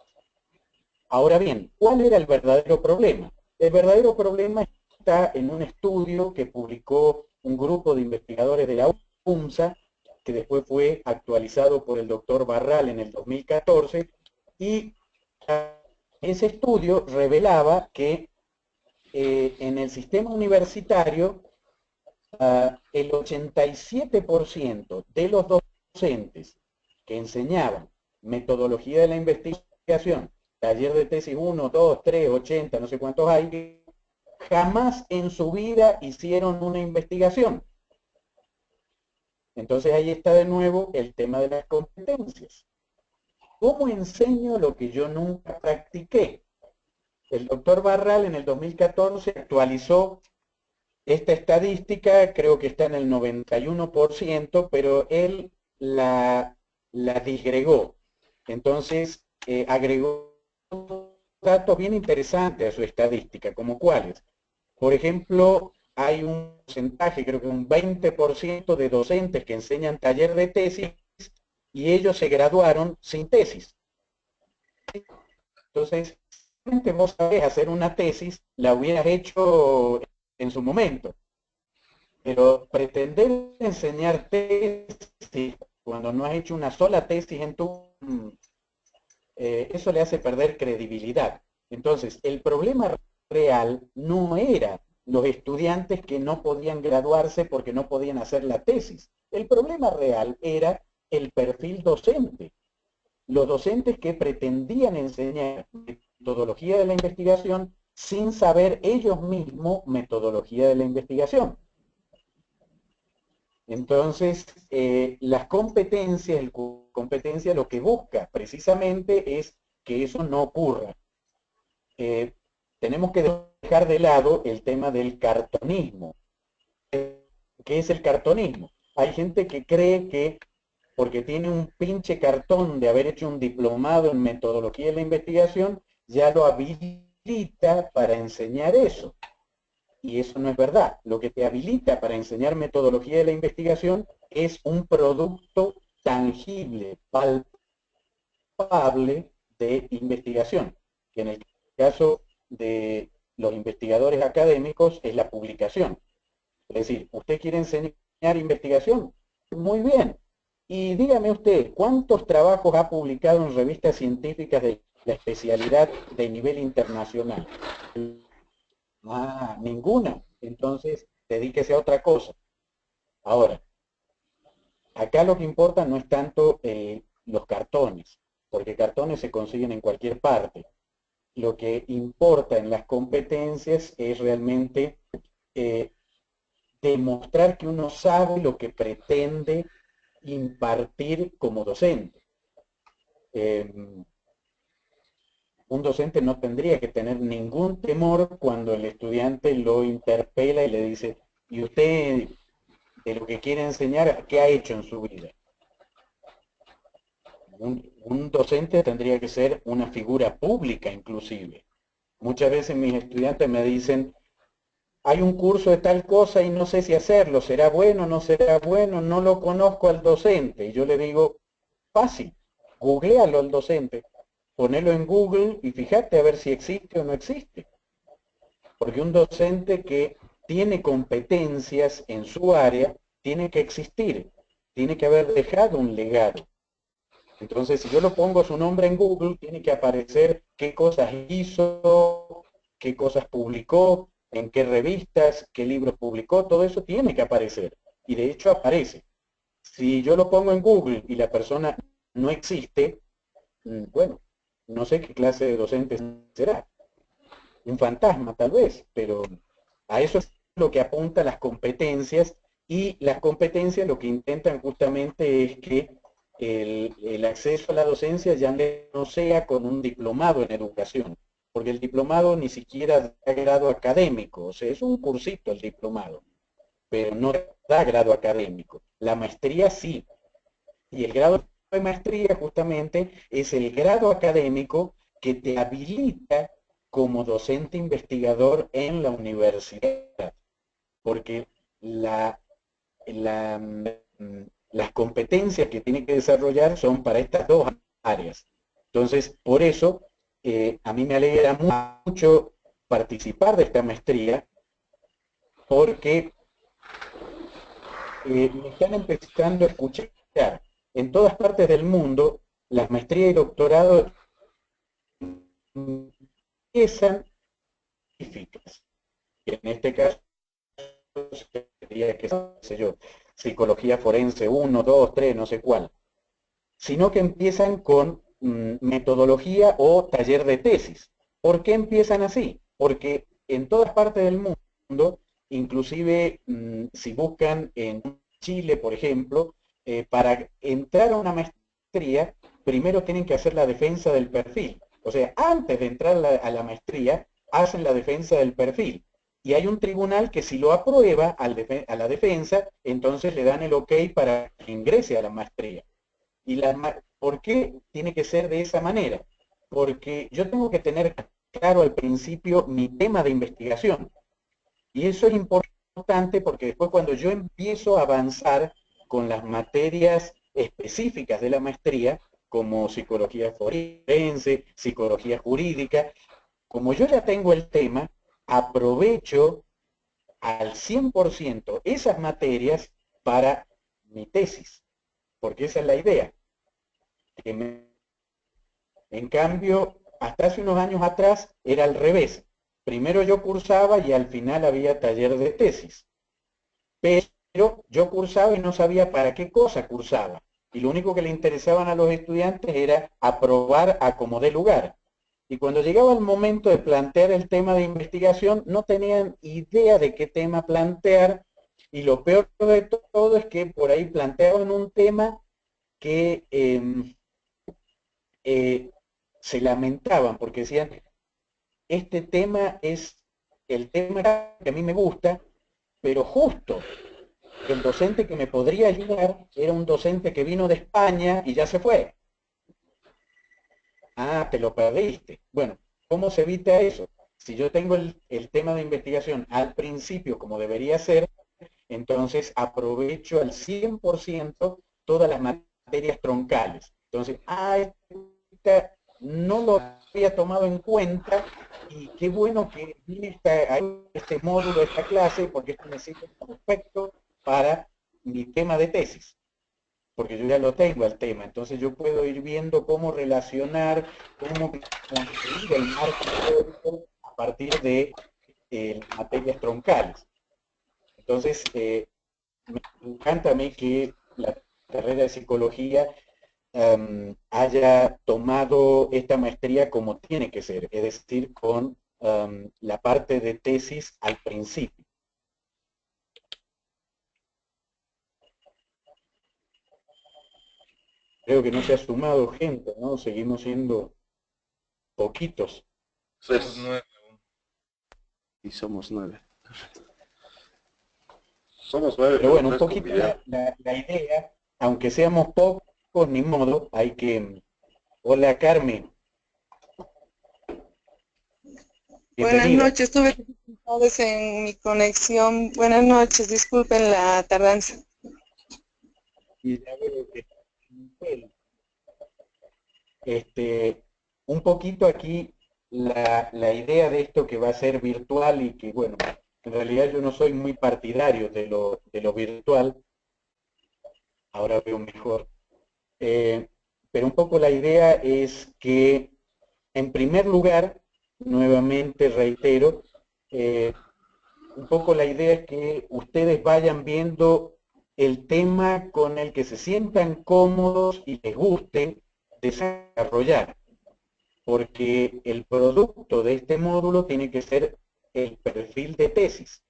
Ahora bien, ¿cuál era el verdadero problema? El verdadero problema está en un estudio que publicó un grupo de investigadores de la UNSA, que después fue actualizado por el doctor Barral en el 2014, y ese estudio revelaba que en el sistema universitario el 87% de los docentes que enseñaban metodología de la investigación, taller de tesis 1, 2, 3, 80, no sé cuántos hay, jamás en su vida hicieron una investigación. Entonces ahí está de nuevo el tema de las competencias. ¿Cómo enseño lo que yo nunca practiqué? El doctor Barral en el 2014 actualizó esta estadística, creo que está en el 91%, pero él la disgregó. Entonces agregó datos bien interesantes a su estadística, como cuáles. Por ejemplo, hay un porcentaje, creo que un 20% de docentes que enseñan taller de tesis y ellos se graduaron sin tesis. Entonces, si vos sabés hacer una tesis, la hubieras hecho en su momento. Pero pretender enseñar tesis cuando no has hecho una sola tesis en eso le hace perder credibilidad. Entonces, el problema real no era los estudiantes que no podían graduarse porque no podían hacer la tesis. El problema real era el perfil docente. Los docentes que pretendían enseñar metodología de la investigación sin saber ellos mismos metodología de la investigación. Entonces, las competencias, el competencia lo que busca precisamente es que eso no ocurra. Tenemos que dejar de lado el tema del cartonismo. ¿Qué es el cartonismo? Hay gente que cree que porque tiene un pinche cartón de haber hecho un diplomado en metodología de la investigación, ya lo habilita para enseñar eso. Y eso no es verdad. Lo que te habilita para enseñar metodología de la investigación es un producto tangible, palpable de investigación, que en el caso de los investigadores académicos es la publicación. Es decir, ¿usted quiere enseñar investigación? Muy bien. Y dígame usted, ¿cuántos trabajos ha publicado en revistas científicas de la especialidad de nivel internacional? Ah, ninguna. Entonces, dedíquese a otra cosa. Ahora, acá lo que importa no es tanto los cartones, porque cartones se consiguen en cualquier parte. Lo que importa en las competencias es realmente demostrar que uno sabe lo que pretende impartir como docente. Un docente no tendría que tener ningún temor cuando el estudiante lo interpela y le dice, ¿y usted de lo que quiere enseñar, qué ha hecho en su vida? Un docente tendría que ser una figura pública inclusive. Muchas veces mis estudiantes me dicen, hay un curso de tal cosa y no sé si hacerlo, ¿será bueno, no será bueno? No lo conozco al docente. Y yo le digo, fácil, googlealo al docente, ponelo en Google y fíjate a ver si existe o no existe. Porque un docente que tiene competencias en su área, tiene que existir, tiene que haber dejado un legado. Entonces, si yo lo pongo su nombre en Google, tiene que aparecer qué cosas hizo, qué cosas publicó, en qué revistas, qué libros publicó, todo eso tiene que aparecer. Y de hecho aparece. Si yo lo pongo en Google y la persona no existe, bueno, no sé qué clase de docente será. Un fantasma tal vez, pero a eso es lo que apunta las competencias, y las competencias lo que intentan justamente es que el acceso a la docencia ya no sea con un diplomado en educación, porque el diplomado ni siquiera da grado académico, o sea, es un cursito el diplomado, pero no da grado académico. La maestría sí, y el grado de maestría justamente es el grado académico que te habilita como docente investigador en la universidad, porque la, las competencias que tiene que desarrollar son para estas dos áreas. Entonces, por eso, a mí me alegra mucho participar de esta maestría, porque me están empezando a escuchar en todas partes del mundo. Las maestrías y doctorados empiezan científicas. En este caso sería, qué sé yo, psicología forense 1, 2, 3, no sé cuál, sino que empiezan con metodología o taller de tesis. ¿Por qué empiezan así? Porque en todas partes del mundo, inclusive si buscan en Chile, por ejemplo, para entrar a una maestría, primero tienen que hacer la defensa del perfil. O sea, antes de entrar a la maestría, hacen la defensa del perfil. Y hay un tribunal que si lo aprueba a la defensa, entonces le dan el ok para que ingrese a la maestría. ¿Por qué tiene que ser de esa manera? Porque yo tengo que tener claro al principio mi tema de investigación. Y eso es importante porque después cuando yo empiezo a avanzar con las materias específicas de la maestría, como psicología forense, psicología jurídica, como yo ya tengo el tema, aprovecho al 100% esas materias para mi tesis, porque esa es la idea. En cambio, hasta hace unos años atrás era al revés. Primero yo cursaba y al final había taller de tesis. Pero yo cursaba y no sabía para qué cosa cursaba. Y lo único que le interesaban a los estudiantes era aprobar a como dé lugar. Y cuando llegaba el momento de plantear el tema de investigación, no tenían idea de qué tema plantear. Y lo peor de todo es que por ahí planteaban un tema que se lamentaban porque decían, este tema es el tema que a mí me gusta, pero justo el docente que me podría ayudar era un docente que vino de España y ya se fue. Ah, te lo perdiste. Bueno, ¿cómo se evita eso? Si yo tengo el tema de investigación al principio como debería ser, entonces aprovecho al 100% todas las materias troncales. Entonces, esta no lo había tomado en cuenta y qué bueno que vine a este módulo, a esta clase, porque esto me sirve como aspecto para mi tema de tesis, porque yo ya lo tengo el tema, entonces yo puedo ir viendo cómo relacionar, cómo construir el marco teórico a partir de materias troncales. Entonces, me encanta a mí que la carrera de psicología haya tomado esta maestría como tiene que ser, es decir, con la parte de tesis al principio. Creo que no se ha sumado gente, ¿no? Seguimos siendo poquitos. Somos 9. Y somos 9. Somos 9, Pero bueno, un no es poquito convidado. la idea, aunque seamos pocos, ni modo, hay que... Hola, Carmen. Buenas Bienvenida. noches, tuve dificultades en mi conexión. Buenas noches, disculpen la tardanza. Y ya veo que un poquito aquí la idea de esto que va a ser virtual y que, bueno, en realidad yo no soy muy partidario de lo virtual, ahora veo mejor, pero un poco la idea es que, en primer lugar, nuevamente reitero, un poco la idea es que ustedes vayan viendo el tema con el que se sientan cómodos y les guste desarrollar, porque el producto de este módulo tiene que ser el perfil de tesis,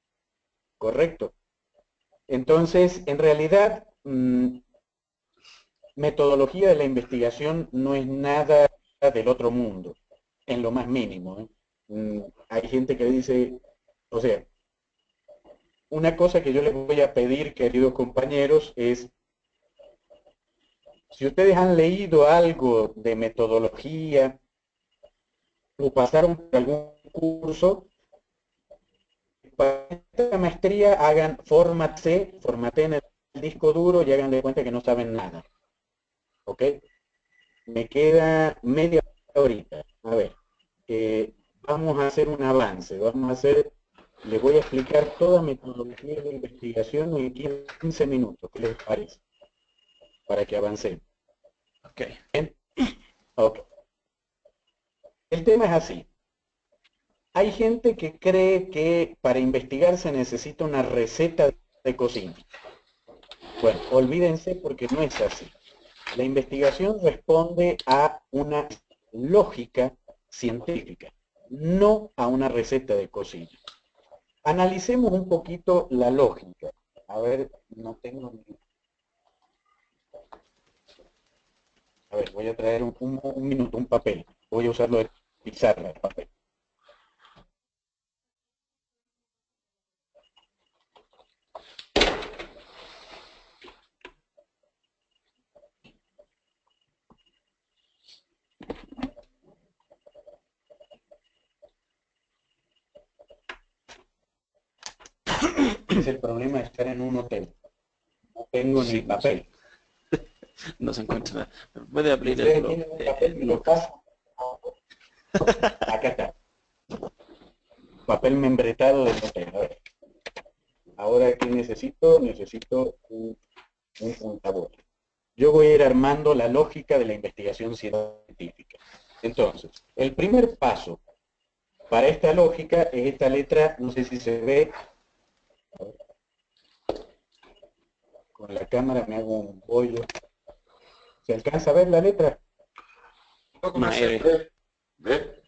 ¿correcto? Entonces, en realidad, metodología de la investigación no es nada del otro mundo, en lo más mínimo, ¿eh? Hay gente que dice, o sea, una cosa que yo les voy a pedir, queridos compañeros, es, si ustedes han leído algo de metodología o pasaron por algún curso, para esta maestría hagan formateen el disco duro y hagan de cuenta que no saben nada. ¿Ok? Me queda media horita. A ver, vamos a hacer un avance, les voy a explicar toda metodología de investigación en 15 minutos. ¿Qué les parece? Para que avancemos. Ok. ¿Bien? Ok. El tema es así. Hay gente que cree que para investigar se necesita una receta de cocina. Bueno, olvídense porque no es así. La investigación responde a una lógica científica, no a una receta de cocina. Analicemos un poquito la lógica. A ver, no tengo ni... A ver, voy a traer un minuto, un papel. Voy a usarlo de pizarra, el papel. Es el problema de estar en un hotel. No tengo ni Sí, papel. no se encuentra. Puede abrir el Ustedes blog, tienen un papel, me lo Lucas. pasan. Acá está. Papel membretado del hotel. A ver. Ahora, ¿qué necesito? Necesito un puntabol. Yo voy a ir armando la lógica de la investigación científica. Entonces, el primer paso para esta lógica es esta letra, no sé si se ve, con la cámara me hago un bollo. ¿Se alcanza a ver la letra? Una R. ¿Ve?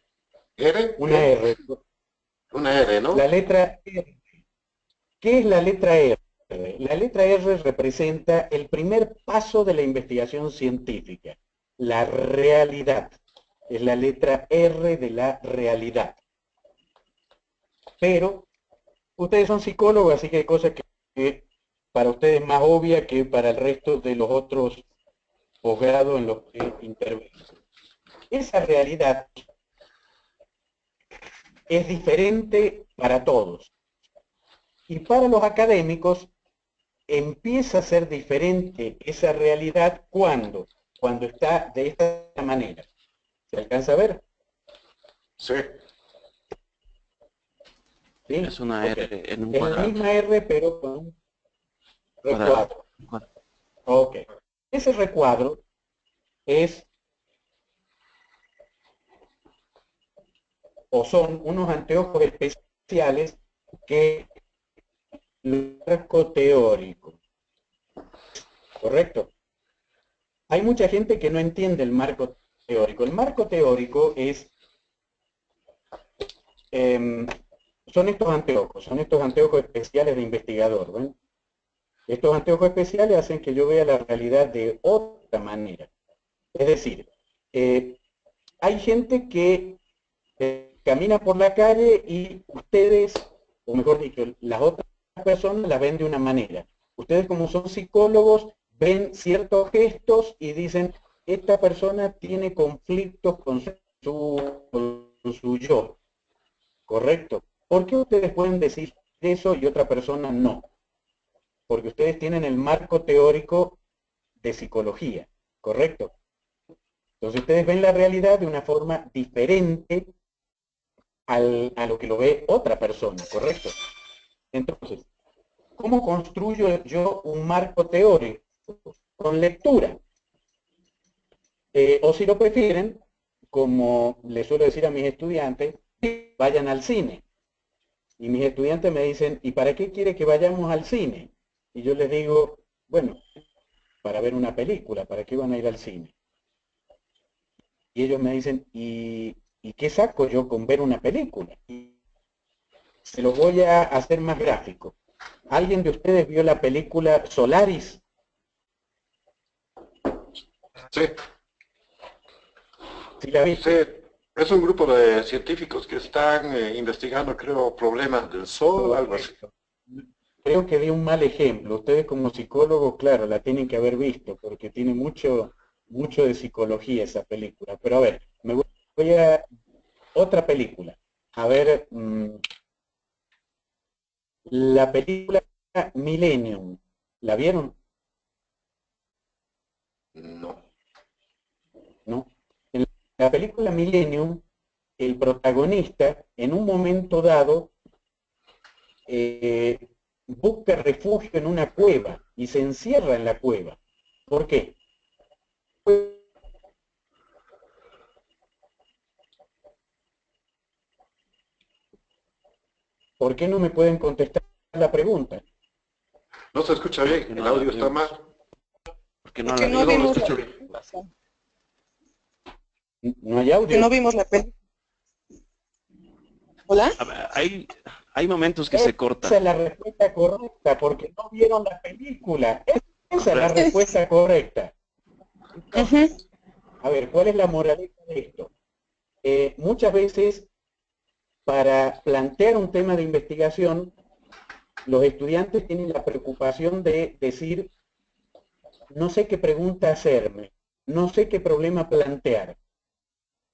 ¿R? Una R. Una R, ¿no? La letra R. ¿Qué es la letra R? La letra R representa el primer paso de la investigación científica, la realidad. Es la letra R de la realidad. Pero ustedes son psicólogos, así que hay cosas que para ustedes es más obvia que para el resto de los otros posgrados en los que intervienen. Esa realidad es diferente para todos. Y para los académicos empieza a ser diferente esa realidad cuando está de esta manera. ¿Se alcanza a ver? Sí. ¿Sí? Es una Ok. R en un Es la cuadrado. misma R, pero con un Cuadrado. recuadro. Ok. Ese recuadro es o son unos anteojos especiales que el marco teórico, ¿correcto? Hay mucha gente que no entiende el marco teórico. El marco teórico es, son estos anteojos especiales de investigador. ¿Ven? Estos anteojos especiales hacen que yo vea la realidad de otra manera. Es decir, hay gente que camina por la calle y ustedes, o mejor dicho, las otras personas las ven de una manera. Ustedes como son psicólogos ven ciertos gestos y dicen, esta persona tiene conflictos con su yo, ¿correcto? ¿Por qué ustedes pueden decir eso y otra persona no? Porque ustedes tienen el marco teórico de psicología, ¿correcto? Entonces ustedes ven la realidad de una forma diferente a lo que lo ve otra persona, ¿correcto? Entonces, ¿cómo construyo yo un marco teórico? Con lectura. O si lo prefieren, como les suelo decir a mis estudiantes, vayan al cine. Y mis estudiantes me dicen, ¿y para qué quiere que vayamos al cine? Y yo les digo, bueno, para ver una película, ¿para qué van a ir al cine? Y ellos me dicen, ¿y qué saco yo con ver una película? Y se lo voy a hacer más gráfico. ¿Alguien de ustedes vio la película Solaris? Sí, ¿Sí la sí. viste? Es un grupo de científicos que están investigando, creo, problemas del sol, algo así. Correcto. Creo que di un mal ejemplo. Ustedes como psicólogos, claro, la tienen que haber visto, porque tiene mucho de psicología esa película. Pero a ver, voy a otra película. A ver, la película Millennium. ¿La vieron? No. ¿No? En la película Millennium, el protagonista, en un momento dado, eh, busca refugio en una cueva y se encierra en la cueva. ¿Por qué? ¿Por qué no me pueden contestar la pregunta? No se escucha bien, Porque el no la audio está vimos. mal. Porque no Porque la no Yo no lo vimos. vimos la escucho bien. película. No hay Porque no audio. vimos la película. ¿Hola? A ver, hay momentos que se Esa corta. es la respuesta correcta, porque no vieron la película. Esa es la Correcto. respuesta correcta. Ujú. Entonces, a ver, ¿cuál es la moraleja de esto? Muchas veces, para plantear un tema de investigación, los estudiantes tienen la preocupación de decir, no sé qué pregunta hacerme, no sé qué problema plantear.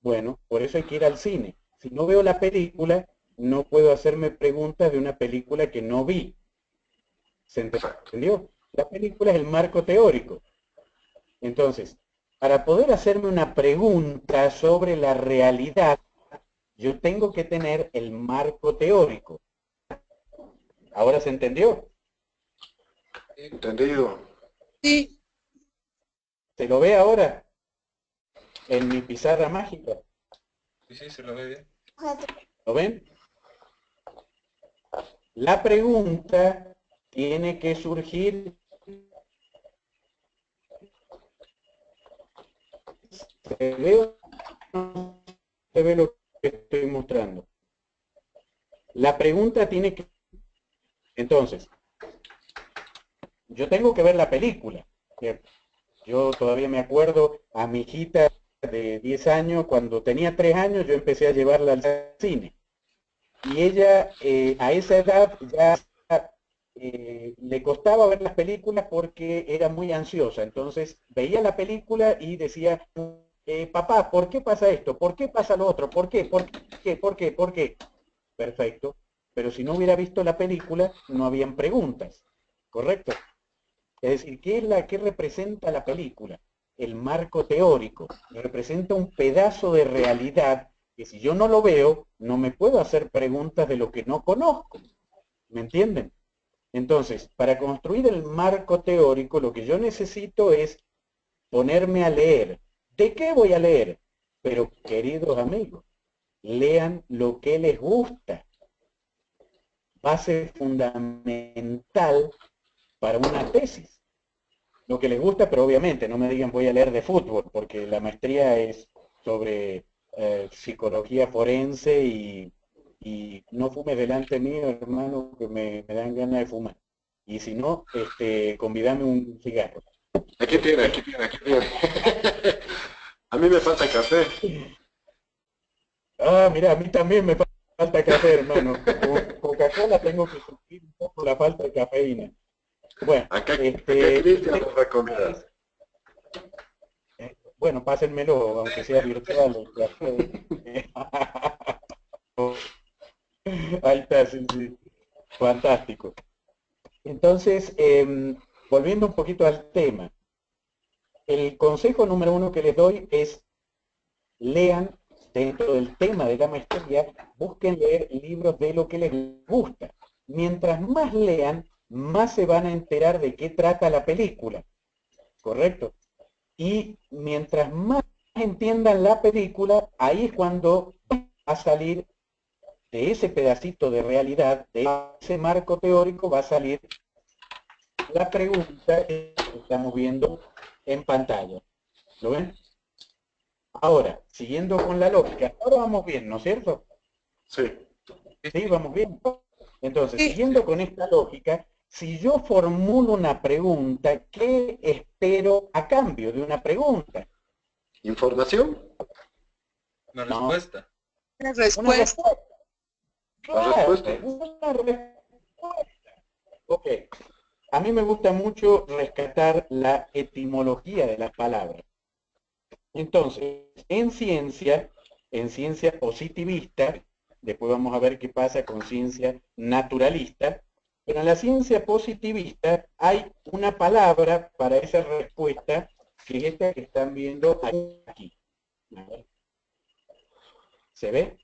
Bueno, por eso hay que ir al cine. Si no veo la película, no puedo hacerme preguntas de una película que no vi. ¿Se Exacto. entendió? La película es el marco teórico. Entonces, para poder hacerme una pregunta sobre la realidad, yo tengo que tener el marco teórico. ¿Ahora se entendió? Entendido. Sí. ¿Se lo ve ahora en mi pizarra mágica? Sí, sí, se lo ve bien. ¿Lo ven? La pregunta tiene que surgir. ¿Se ve o no se ve lo que estoy mostrando? La pregunta tiene que... Entonces, yo tengo que ver la película. ¿Cierto? Yo todavía me acuerdo a mi hijita de 10 años, cuando tenía 3 años, yo empecé a llevarla al cine. Y ella a esa edad ya le costaba ver las películas porque era muy ansiosa. Entonces veía la película y decía, papá, ¿por qué pasa esto? ¿Por qué pasa lo otro? ¿Por qué? ¿Por qué? ¿Por qué? ¿Por qué? Perfecto. Pero si no hubiera visto la película, no habían preguntas. ¿Correcto? Es decir, ¿qué representa la película? el marco teórico, representa un pedazo de realidad que si yo no lo veo, no me puedo hacer preguntas de lo que no conozco. ¿Me entienden? Entonces, para construir el marco teórico, lo que yo necesito es ponerme a leer. ¿De qué voy a leer? Pero, queridos amigos, lean lo que les gusta. Base fundamental para una tesis. Lo que les gusta, pero obviamente no me digan voy a leer de fútbol, porque la maestría es sobre psicología forense y no fumes delante mío, hermano, que me dan ganas de fumar. Y si no, convídame un cigarro. Aquí tiene, aquí tiene, aquí tiene. A mí me falta café. Ah, mira, a mí también me falta café, hermano. Con Coca-Cola tengo que suplir un poco la falta de cafeína. Bueno, Acá Cristian nos recomienda. Bueno, pásenmelo, aunque sea virtual. El café. Ahí está, sí, sí. Fantástico. Entonces, volviendo un poquito al tema, el consejo número 1 que les doy es lean dentro del tema de la maestría, busquen leer libros de lo que les gusta. Mientras más lean, más se van a enterar de qué trata la película, ¿correcto? Y mientras más entiendan la película, ahí es cuando va a salir de ese pedacito de realidad, de ese marco teórico, va a salir la pregunta que estamos viendo en pantalla. ¿Lo ven? Ahora, siguiendo con la lógica, ahora vamos bien, ¿no es cierto? Sí. Sí, vamos bien. Entonces, siguiendo con esta lógica, si yo formulo una pregunta, ¿qué espero a cambio de una pregunta? ¿Información? Una No. respuesta. La Una respuesta. respuesta. La respuesta. Una respuesta. Ok. A mí me gusta mucho rescatar la etimología de las palabras. Entonces, en ciencia positivista, después vamos a ver qué pasa con ciencia naturalista, pero en la ciencia positivista hay una palabra para esa respuesta que es esta que están viendo aquí. ¿Se ve?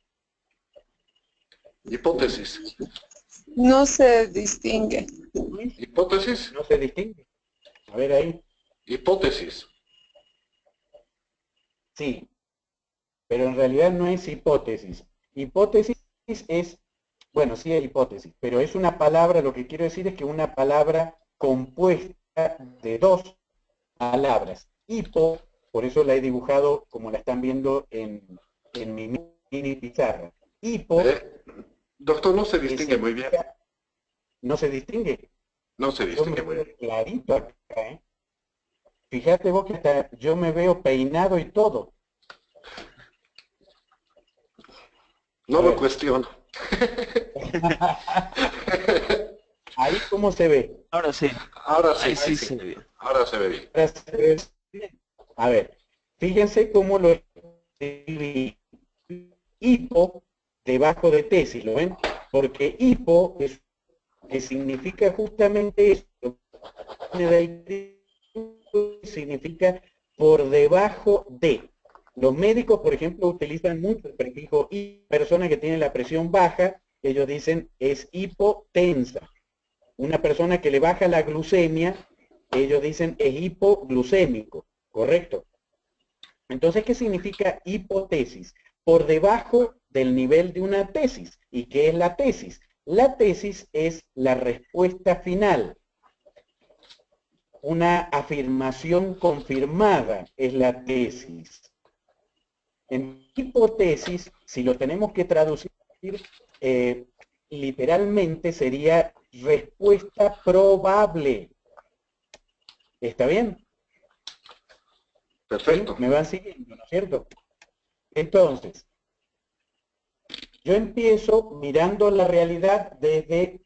Hipótesis. No se distingue. Hipótesis. ¿No se distingue? A ver ahí. Hipótesis. Sí, pero en realidad no es hipótesis. Hipótesis es, bueno, sí es hipótesis, pero es una palabra, lo que quiero decir es que una palabra compuesta de dos palabras. Hipo, por eso la he dibujado como la están viendo en mi mini pizarra. Hipo. Doctor, no se distingue muy bien. ¿No se distingue? No se distingue muy bien. Clarito acá, ¿eh? Fíjate vos que hasta yo me veo peinado y todo. No lo cuestiono. Ahí cómo se ve. Ahora sí. Ahora sí, Ahí sí, sí se ve bien. Ahora se ve bien. Ahora se ve bien. A ver, fíjense cómo lo escribí. Hipo debajo de tesis, ¿lo ven? Porque hipo es que significa justamente esto. Significa por debajo de. Los médicos, por ejemplo, utilizan mucho el prefijo y personas que tienen la presión baja, ellos dicen es hipotensa. Una persona que le baja la glucemia, ellos dicen es hipoglucémico, ¿correcto? Entonces, ¿qué significa hipotesis? Por debajo del nivel de una tesis. ¿Y qué es la tesis? La tesis es la respuesta final. Una afirmación confirmada es la tesis. En hipótesis, si lo tenemos que traducir literalmente, sería respuesta probable. ¿Está bien? Perfecto. ¿Sí? Me van siguiendo, ¿no es cierto? Entonces, yo empiezo mirando la realidad desde...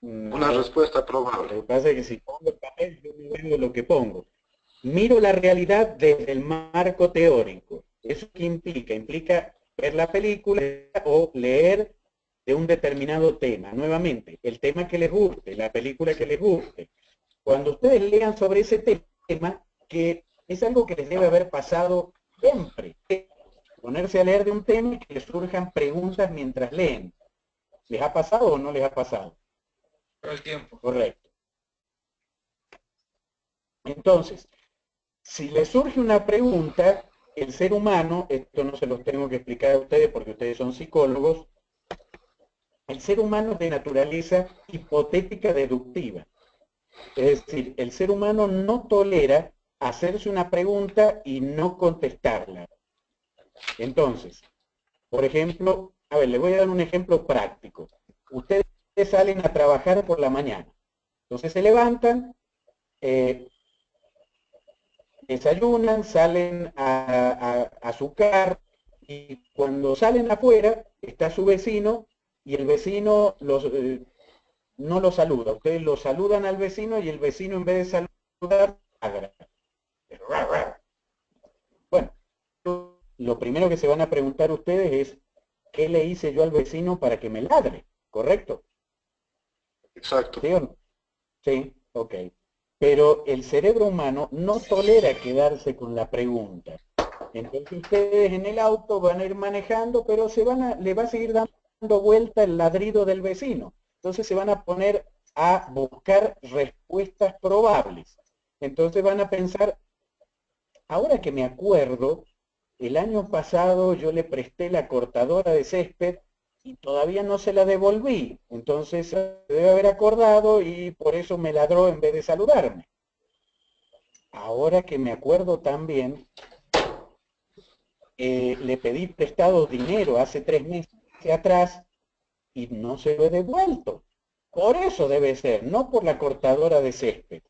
Una respuesta probable. Lo que pasa es que si pongo el papel, yo me veo lo que pongo. Miro la realidad desde el marco teórico. ¿Eso qué implica? Implica ver la película o leer de un determinado tema. Nuevamente, el tema que les guste, la película que les guste. Cuando ustedes lean sobre ese tema, que Es algo que les debe haber pasado siempre. Ponerse a leer de un tema y que les surjan preguntas mientras leen. ¿Les ha pasado o no les ha pasado? Todo el tiempo. Correcto. Entonces, si les surge una pregunta, el ser humano, esto no se los tengo que explicar a ustedes porque ustedes son psicólogos, el ser humano es de naturaleza hipotética deductiva. Es decir, el ser humano no tolera hacerse una pregunta y no contestarla. Entonces, por ejemplo, a ver, les voy a dar un ejemplo práctico. Ustedes salen a trabajar por la mañana. Entonces se levantan, desayunan, salen a su carro y cuando salen afuera está su vecino y el vecino no lo saluda. Ustedes lo saludan al vecino y el vecino en vez de saludar, ladra. Bueno, lo primero que se van a preguntar ustedes es, ¿qué le hice yo al vecino para que me ladre? ¿Correcto? Exacto. ¿Sí o no? Sí, ok. Pero el cerebro humano no tolera quedarse con la pregunta. Entonces ustedes en el auto van a ir manejando, pero le va a seguir dando vuelta el ladrido del vecino. Entonces se van a poner a buscar respuestas probables. Entonces van a pensar, ahora que me acuerdo, el año pasado yo le presté la cortadora de césped y todavía no se la devolví. Entonces se debe haber acordado y por eso me ladró en vez de saludarme. Ahora que me acuerdo también, le pedí prestado dinero hace 3 meses atrás y no se lo he devuelto. Por eso debe ser, no por la cortadora de césped.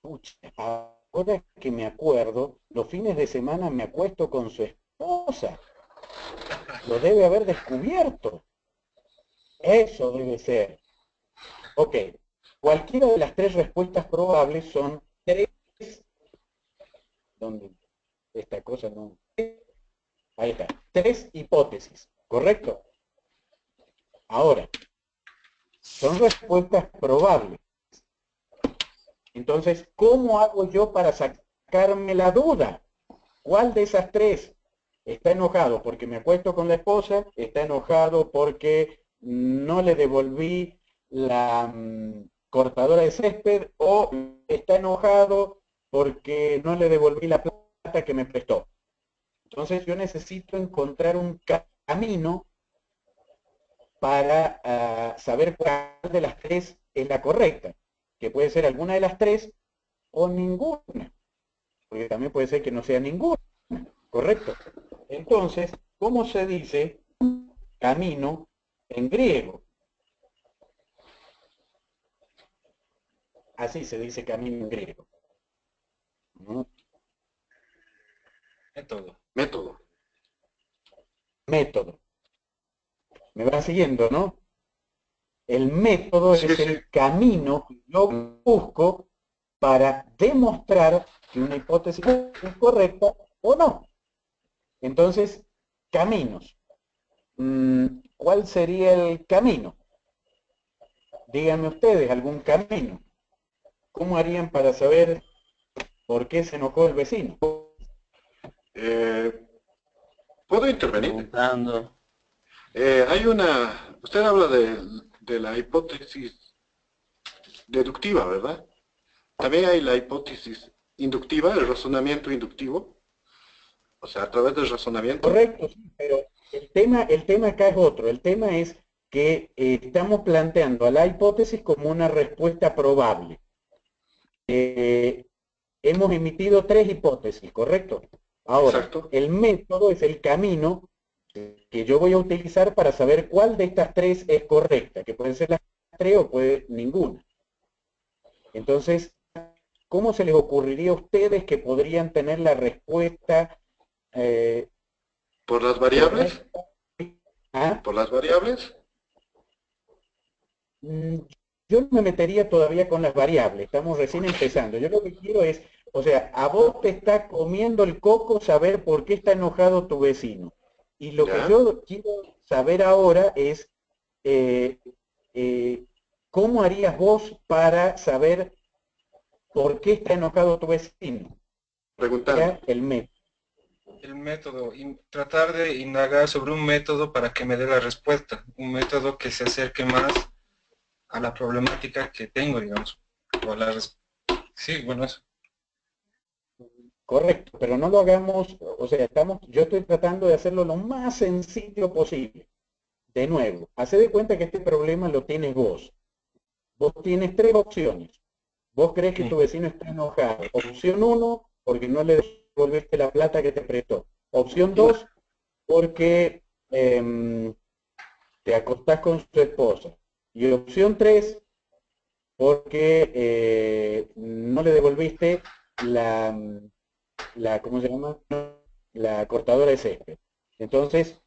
Pucha, ahora que me acuerdo, los fines de semana me acuesto con su esposa. Lo debe haber descubierto. Eso debe ser. Ok, cualquiera de las 3 respuestas probables son 3, donde esta cosa no... Ahí está, 3 hipótesis, ¿correcto? Ahora, son respuestas probables. Entonces, ¿cómo hago yo para sacarme la duda? ¿Cuál de esas 3 está enojado porque me acuesto con la esposa? ¿Está enojado porque no le devolví la cortadora de césped? ¿O está enojado porque no le devolví la plata que me prestó? Entonces yo necesito encontrar un camino para saber cuál de las 3 es la correcta, que puede ser alguna de las 3 o ninguna, porque también puede ser que no sea ninguna, ¿correcto? Entonces, ¿cómo se dice camino en griego? Así se dice camino en griego. Método. Método. Método. ¿Me van siguiendo, no? El método Sí, es sí. el camino que yo busco para demostrar que una hipótesis es correcta o no. Entonces, caminos. ¿Cuál sería el camino? Díganme ustedes algún camino. ¿Cómo harían para saber por qué se enojó el vecino? ¿Puedo intervenir? Preguntando. Usted habla de la hipótesis deductiva, ¿verdad? También hay la hipótesis inductiva, el razonamiento inductivo. O sea, a través del razonamiento. Correcto, sí, pero el tema acá es otro. El tema es que estamos planteando a la hipótesis como una respuesta probable. Hemos emitido 3 hipótesis, ¿correcto? Ahora, Exacto. el método es el camino que yo voy a utilizar para saber cuál de estas 3 es correcta, que pueden ser las 3 o puede ninguna. Entonces, ¿cómo se les ocurriría a ustedes que podrían tener la respuesta ¿Por las variables? correcta? ¿Ah? ¿Por las variables? Yo no me metería todavía con las variables, estamos recién empezando. Yo lo que quiero es, o sea, a vos te está comiendo el coco saber por qué está enojado tu vecino. Y lo que ¿Ya? yo quiero saber ahora es, ¿cómo harías vos para saber por qué está enojado tu vecino? Preguntando. El método. El método, tratar de indagar sobre un método para que me dé la respuesta, un método que se acerque más a la problemática que tengo, digamos. O a sí, bueno, eso. Correcto, pero no lo hagamos, o sea, yo estoy tratando de hacerlo lo más sencillo posible. De nuevo, hace de cuenta que este problema lo tienes vos. Vos tienes tres opciones. Vos crees que tu vecino está enojado. Opción 1, porque no le devolviste la plata que te prestó. Opción 2, porque te acostás con su esposa. Y opción 3, porque no le devolviste ¿cómo se llama? La cortadora de césped. Entonces,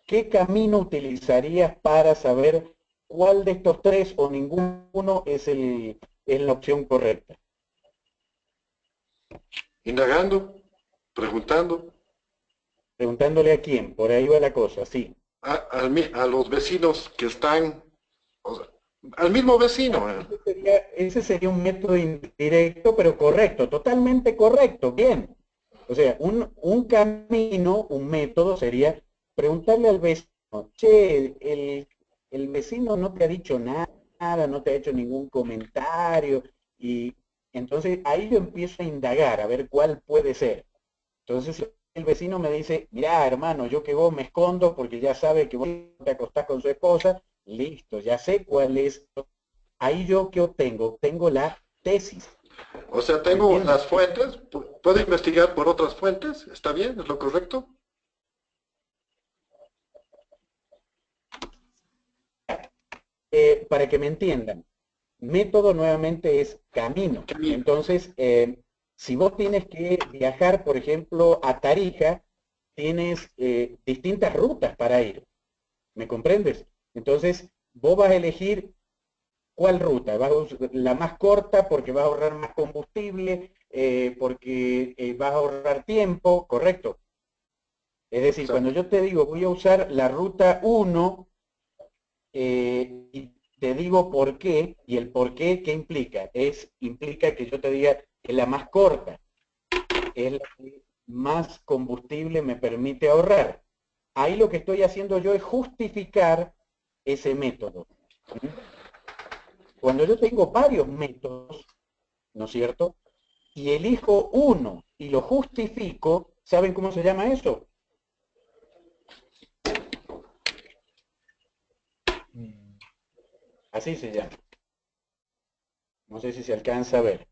¿qué camino utilizarías para saber cuál de estos tres o ninguno es la opción correcta? Indagando, preguntando Preguntándole a quién, por ahí va la cosa, sí. a los vecinos que están, o sea, al mismo vecino. Ese sería un método indirecto, pero correcto, totalmente correcto, bien. O sea, un camino, un método sería preguntarle al vecino, che, el vecino no te ha dicho nada, no te ha hecho ningún comentario, y entonces ahí yo empiezo a indagar, a ver cuál puede ser. Entonces si el vecino me dice, mirá hermano, yo que vos me escondo porque ya sabe que vos te acostás con su esposa, listo, ya sé cuál es. Ahí yo qué obtengo, obtengo la tesis. O sea, tengo ¿Entiendes? las fuentes, puedo investigar por otras fuentes, ¿está bien? ¿Es lo correcto? Para que me entiendan, método nuevamente es camino. Camino. Entonces, si vos tienes que viajar, por ejemplo, a Tarija, tienes distintas rutas para ir. ¿Me comprendes? Entonces, vos vas a elegir cuál ruta. La más corta porque vas a ahorrar más combustible, porque vas a ahorrar tiempo, ¿correcto? Es decir, Exacto. cuando yo te digo voy a usar la ruta 1, y te digo por qué, y el por qué, ¿qué implica? Implica que yo te diga que la más corta es la que más combustible me permite ahorrar. Ahí lo que estoy haciendo yo es justificar ese método. Cuando yo tengo varios métodos, ¿no es cierto? Y elijo uno y lo justifico, ¿saben cómo se llama eso? Así se llama. No sé si se alcanza a ver.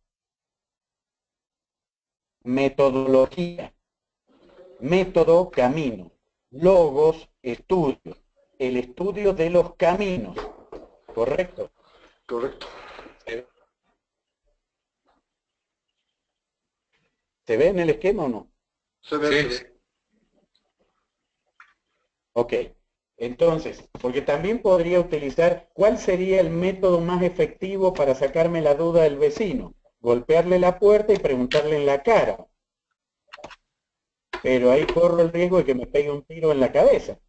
Metodología. Método, camino. Logos, estudio. El estudio de los caminos. ¿Correcto? Correcto. ¿Se ve en el esquema o no? Se ve, se Sí, ve. Ok. Entonces, porque también podría utilizar, ¿cuál sería el método más efectivo para sacarme la duda del vecino? Golpearle la puerta y preguntarle en la cara. Pero ahí corro el riesgo de que me pegue un tiro en la cabeza.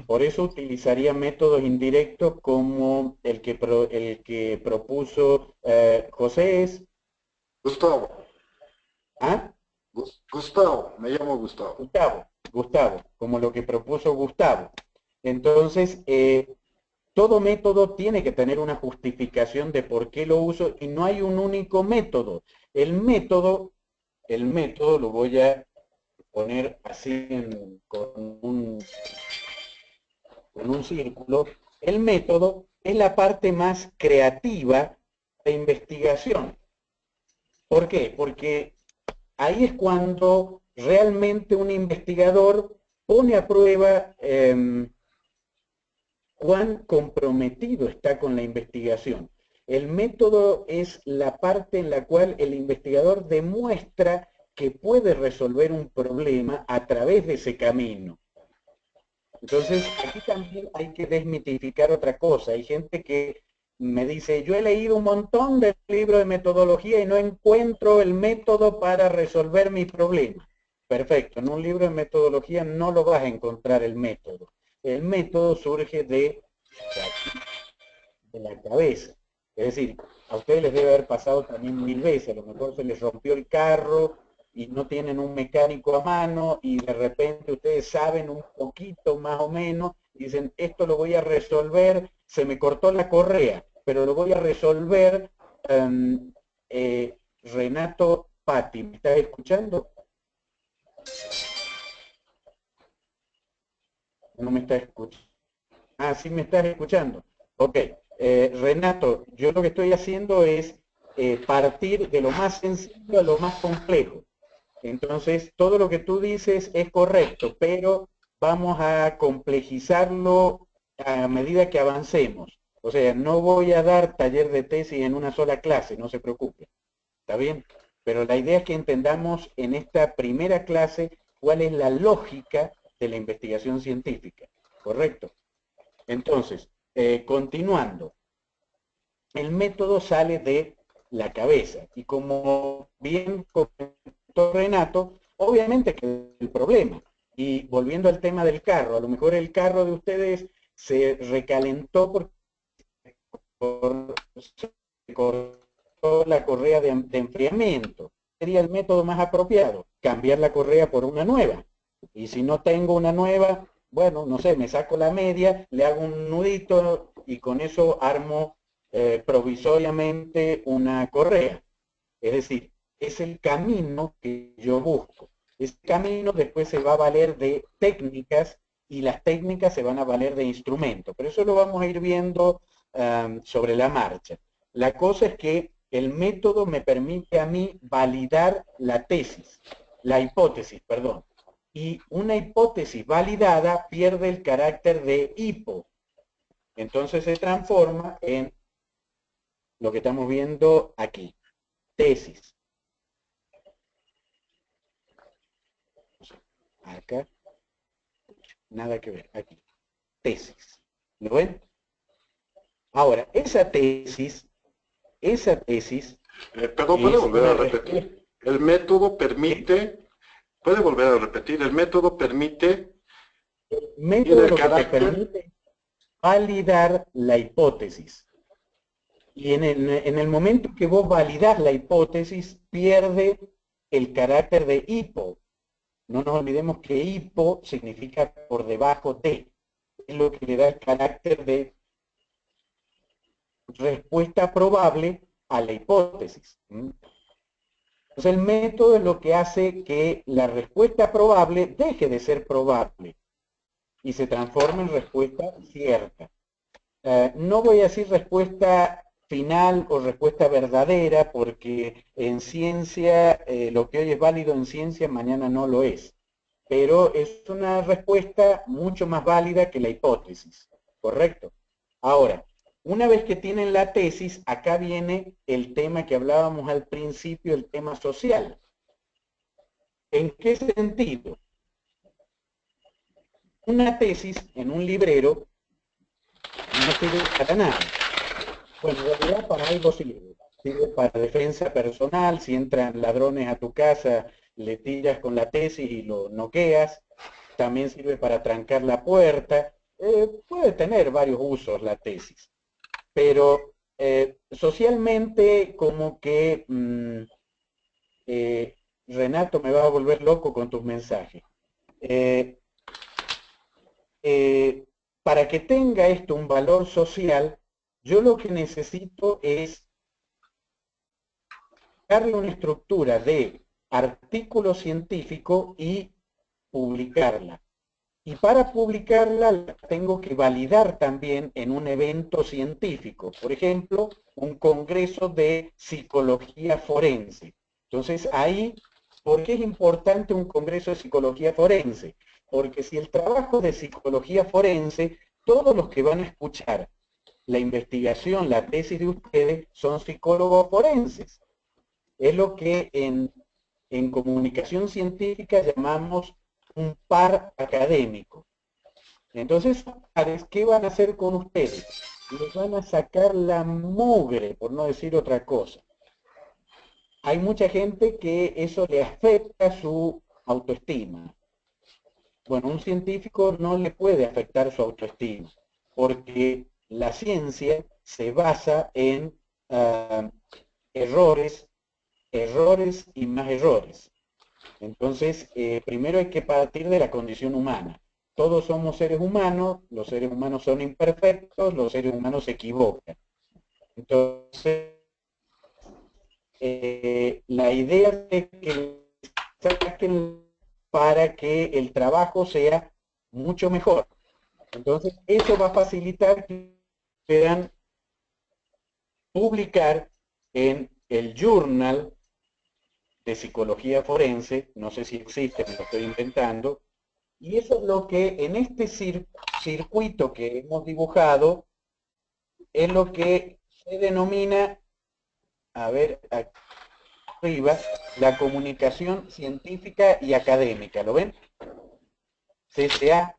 Por eso utilizaría métodos indirectos como el que propuso José es, Gustavo. ¿ah? Gustavo, me llamo Gustavo. Gustavo, como lo que propuso Gustavo. Entonces, todo método tiene que tener una justificación de por qué lo uso y no hay un único método. El método lo voy a poner así con un círculo. El método es la parte más creativa de investigación. ¿Por qué? Porque ahí es cuando realmente un investigador pone a prueba cuán comprometido está con la investigación. El método es la parte en la cual el investigador demuestra que puede resolver un problema a través de ese camino. Entonces, aquí también hay que desmitificar otra cosa. Hay gente que me dice, yo he leído un montón de libros de metodología y no encuentro el método para resolver mi problema. Perfecto, en un libro de metodología no lo vas a encontrar el método. El método surge de aquí, de la cabeza. Es decir, a ustedes les debe haber pasado también mil veces, a lo mejor se les rompió el carro y no tienen un mecánico a mano y de repente ustedes saben un poquito más o menos, y dicen, esto lo voy a resolver, se me cortó la correa, pero lo voy a resolver. Renato Patti, ¿me estás escuchando? No me estás escuchando. Ah, sí me estás escuchando. Ok. Renato, yo lo que estoy haciendo es partir de lo más sencillo a lo más complejo. Entonces, todo lo que tú dices es correcto, pero vamos a complejizarlo a medida que avancemos. O sea, no voy a dar taller de tesis en una sola clase, no se preocupe. ¿Está bien? Pero la idea es que entendamos en esta primera clase cuál es la lógica de la investigación científica. ¿Correcto? Entonces, continuando, el método sale de la cabeza y como bien comentó Renato, obviamente que el problema, y volviendo al tema del carro, a lo mejor el carro de ustedes se recalentó por se cortó la correa de enfriamiento. Sería el método más apropiado, cambiar la correa por una nueva. Y si no tengo una nueva, bueno, no sé, me saco la media, le hago un nudito y con eso armo provisoriamente una correa. Es decir, es el camino que yo busco. Ese camino después se va a valer de técnicas y las técnicas se van a valer de instrumentos. Pero eso lo vamos a ir viendo sobre la marcha. La cosa es que el método me permite a mí validar la tesis, la hipótesis, perdón. Y una hipótesis validada pierde el carácter de hipo. Entonces se transforma en lo que estamos viendo aquí, tesis. Acá, nada que ver, aquí, tesis. ¿Lo ven? Ahora, esa tesis Perdón, ¿puede volver a respuesta. repetir? El método permite, puede volver a repetir, el método permite El y método del lo que te carácter, permite validar la hipótesis. Y en el momento que vos validás la hipótesis, pierde el carácter de hipo. No nos olvidemos que hipo significa por debajo de. Es lo que le da el carácter de respuesta probable a la hipótesis. Entonces el método es lo que hace que la respuesta probable deje de ser probable y se transforme en respuesta cierta. No voy a decir respuesta final o respuesta verdadera, porque en ciencia, lo que hoy es válido en ciencia, mañana no lo es. Pero es una respuesta mucho más válida que la hipótesis, ¿correcto? Ahora, una vez que tienen la tesis, acá viene el tema que hablábamos al principio, el tema social. ¿En qué sentido? Una tesis en un librero no sirve para nada. Bueno, en realidad para algo sirve. Sirve para defensa personal, si entran ladrones a tu casa, le tiras con la tesis y lo noqueas. También sirve para trancar la puerta. Puede tener varios usos la tesis. Pero socialmente como que Renato me va a volver loco con tus mensajes. Para que tenga esto un valor social, yo lo que necesito es darle una estructura de artículo científico y publicarla. Y para publicarla la tengo que validar también en un evento científico. Por ejemplo, un congreso de psicología forense. Entonces ahí, ¿por qué es importante un congreso de psicología forense? Porque si el trabajo de psicología forense, todos los que van a escuchar la investigación, la tesis de ustedes, son psicólogos forenses. Es lo que en comunicación científica llamamos un par académico. Entonces, ¿qué van a hacer con ustedes? Les van a sacar la mugre, por no decir otra cosa. Hay mucha gente que eso le afecta su autoestima. Bueno, un científico no le puede afectar su autoestima, porque la ciencia se basa en errores, errores y más errores. Entonces, primero hay que partir de la condición humana. Todos somos seres humanos, los seres humanos son imperfectos, los seres humanos se equivocan. Entonces, la idea es que saquen para que el trabajo sea mucho mejor. Entonces, eso va a facilitar que puedan publicar en el Journal de Psicología Forense, no sé si existe, me lo estoy inventando, y eso es lo que en este circuito que hemos dibujado es lo que se denomina, a ver, aquí arriba, la comunicación científica y académica, ¿lo ven? CCA,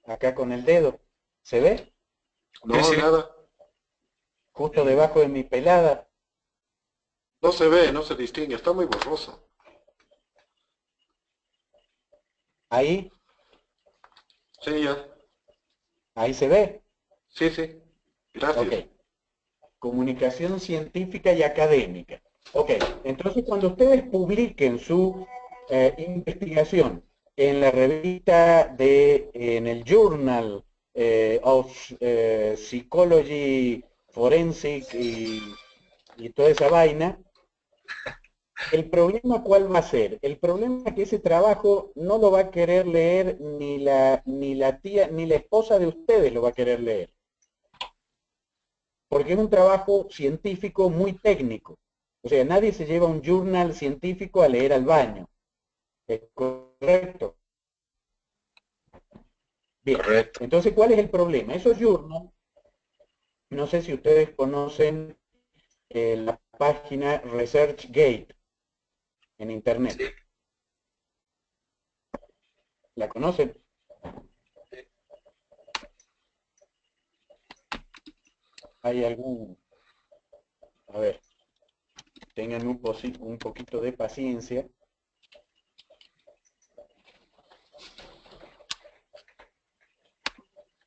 acá con el dedo, ¿se ve? No, Sí, sí. nada. Justo debajo de mi pelada. No se ve, no se distingue, está muy borroso. Ahí, Sí, ya. ahí se ve. Sí, sí. Gracias. Ok. Comunicación científica y académica. Ok, entonces cuando ustedes publiquen su investigación en la revista en el Journal of Psychology Forensic y toda esa vaina, ¿el problema cuál va a ser? El problema es que ese trabajo no lo va a querer leer ni la tía, ni la esposa de ustedes lo va a querer leer. Porque es un trabajo científico muy técnico. O sea, nadie se lleva un journal científico a leer al baño. ¿Es correcto? Bien. Correcto. Entonces, ¿cuál es el problema? Esos journals, no sé si ustedes conocen la página ResearchGate en Internet. Sí. ¿La conocen? ¿Hay algún? A ver, tengan un poquito de paciencia.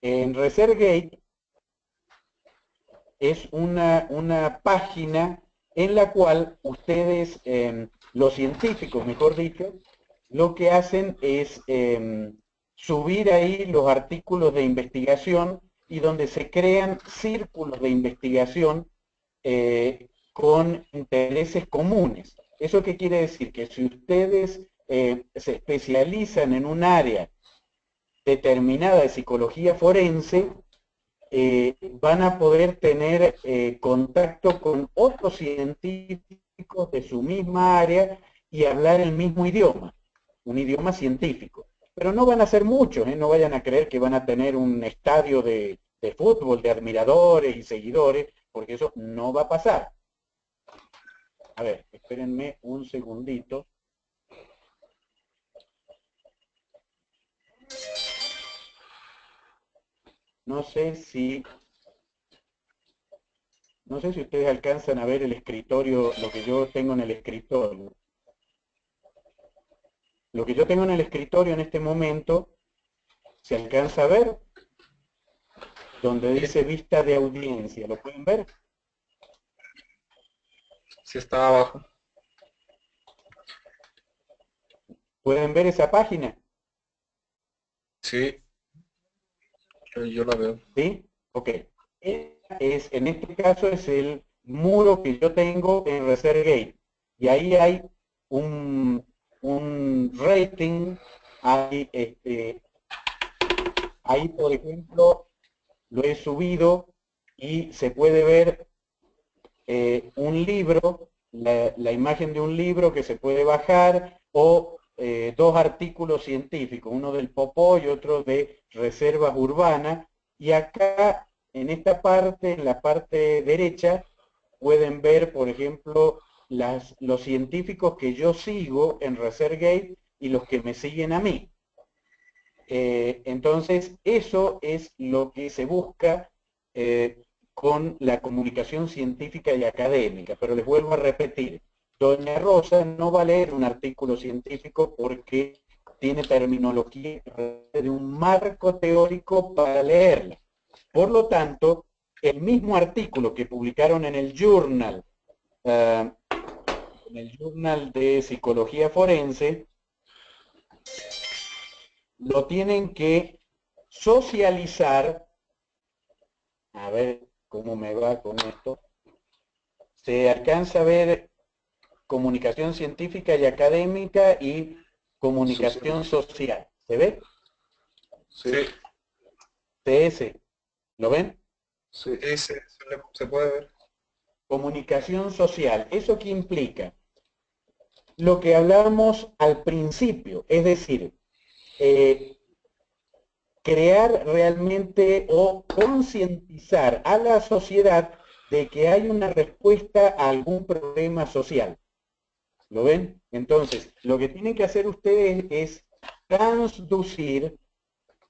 En ResearchGate es una página en la cual ustedes, los científicos, mejor dicho, lo que hacen es subir ahí los artículos de investigación y donde se crean círculos de investigación con intereses comunes. ¿Eso qué quiere decir? Que si ustedes se especializan en un área determinada de psicología forense, van a poder tener contacto con otros científicos de su misma área y hablar el mismo idioma, un idioma científico. Pero no van a ser muchos, no vayan a creer que van a tener un estadio de fútbol, de admiradores y seguidores, porque eso no va a pasar. A ver, espérenme un segundito. No sé si ustedes alcanzan a ver el escritorio, lo que yo tengo en el escritorio. Lo que yo tengo en el escritorio en este momento, ¿se alcanza a ver? Donde dice vista de audiencia, ¿lo pueden ver? Sí, está abajo. ¿Pueden ver esa página? Sí, yo la veo. ¿Sí? Ok. En este caso es el muro que yo tengo en ResearchGate. Y ahí hay un rating, ahí por ejemplo lo he subido y se puede ver un libro, la imagen de un libro que se puede bajar o dos artículos científicos, uno del Popó y otro de reservas urbanas. Y acá, en esta parte, en la parte derecha, pueden ver, por ejemplo, los científicos que yo sigo en ResearchGate y los que me siguen a mí. Entonces, eso es lo que se busca con la comunicación científica y académica. Pero les vuelvo a repetir, doña Rosa no va a leer un artículo científico porque tiene terminología de un marco teórico para leerla. Por lo tanto, el mismo artículo que publicaron en el Journal de Psicología Forense, lo tienen que socializar. A ver cómo me va con esto. Se alcanza a ver comunicación científica y académica y comunicación social. ¿Se ve? Sí. TS. ¿Lo ven? Sí. Se puede ver. Comunicación social. ¿Eso qué implica? Lo que hablábamos al principio, es decir, crear realmente o concientizar a la sociedad de que hay una respuesta a algún problema social. ¿Lo ven? Entonces, lo que tienen que hacer ustedes es transducir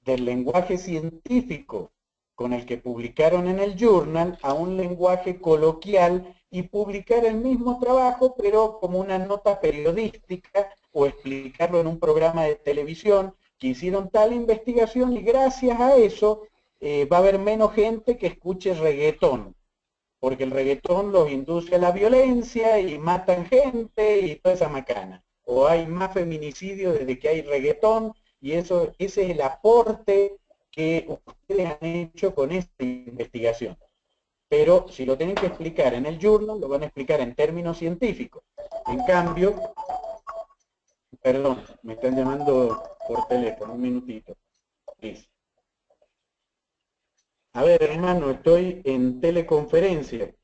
del lenguaje científico con el que publicaron en el journal a un lenguaje coloquial y publicar el mismo trabajo, pero como una nota periodística o explicarlo en un programa de televisión que hicieron tal investigación y gracias a eso va a haber menos gente que escuche reggaetón, porque el reggaetón los induce a la violencia y matan gente y toda esa macana. O hay más feminicidio desde que hay reggaetón y ese es el aporte que ustedes han hecho con esta investigación. Pero si lo tienen que explicar en el journal, lo van a explicar en términos científicos. En cambio, perdón, me están llamando por teléfono, un minutito. Please. A ver, hermano, estoy en teleconferencia.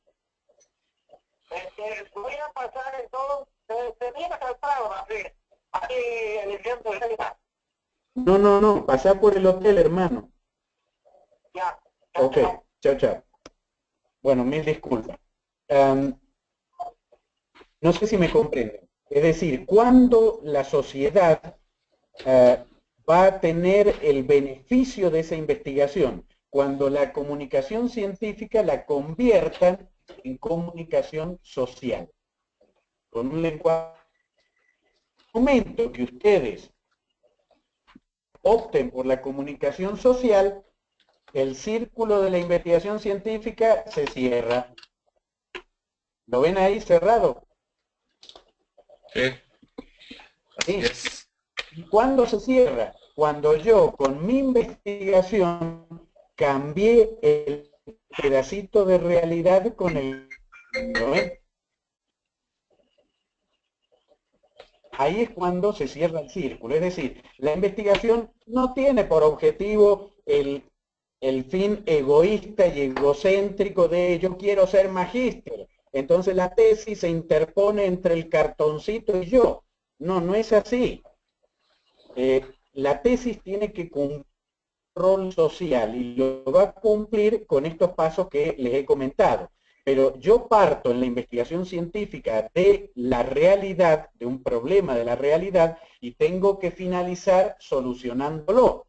Voy a pasar entonces, tenía saltado aquí en el centro de la. No, pasá por el hotel, hermano. Ya. Ok, chao. Bueno, mil disculpas. No sé si me comprenden. Es decir, ¿cuándo la sociedad va a tener el beneficio de esa investigación? Cuando la comunicación científica la conviertan en comunicación social. Con un lenguaje. En el momento que ustedes opten por la comunicación social, el círculo de la investigación científica se cierra. ¿Lo ven ahí cerrado? Sí. Sí. Yes. ¿Y cuándo se cierra? Cuando yo con mi investigación cambié el pedacito de realidad con el... ¿Lo ven? Ahí es cuando se cierra el círculo. Es decir, la investigación no tiene por objetivo el fin egoísta y egocéntrico de yo quiero ser magíster. Entonces la tesis se interpone entre el cartoncito y yo. No es así. La tesis tiene que cumplir un rol social y lo va a cumplir con estos pasos que les he comentado. Pero yo parto en la investigación científica de la realidad, de un problema de la realidad, y tengo que finalizar solucionándolo.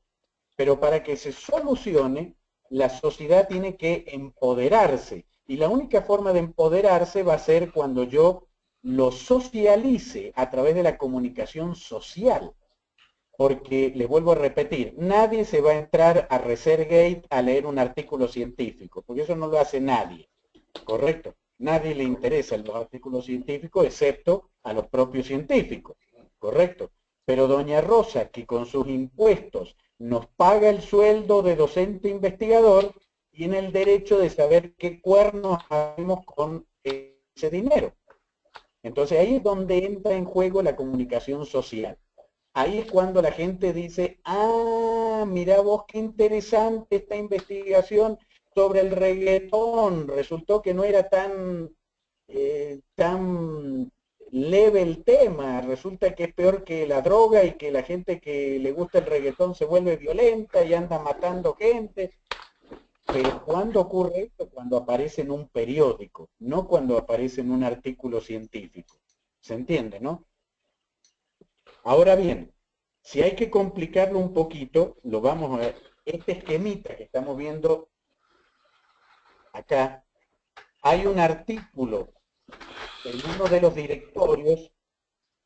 Pero para que se solucione, la sociedad tiene que empoderarse. Y la única forma de empoderarse va a ser cuando yo lo socialice a través de la comunicación social. Porque, les vuelvo a repetir, nadie se va a entrar a ResearchGate a leer un artículo científico, porque eso no lo hace nadie. ¿Correcto? Nadie le interesa los artículos científicos excepto a los propios científicos. ¿Correcto? Pero doña Rosa, que con sus impuestos nos paga el sueldo de docente investigador, tiene el derecho de saber qué cuernos hacemos con ese dinero. Entonces ahí es donde entra en juego la comunicación social. Ahí es cuando la gente dice, ah, mira vos qué interesante esta investigación sobre el reggaetón. Resultó que no era tan leve el tema. Resulta que es peor que la droga y que la gente que le gusta el reggaetón se vuelve violenta y anda matando gente. Pero ¿cuándo ocurre esto? Cuando aparece en un periódico, no cuando aparece en un artículo científico. ¿Se entiende, no? Ahora bien, si hay que complicarlo un poquito, lo vamos a ver. Este esquemita que estamos viendo acá, hay un artículo en uno de los directorios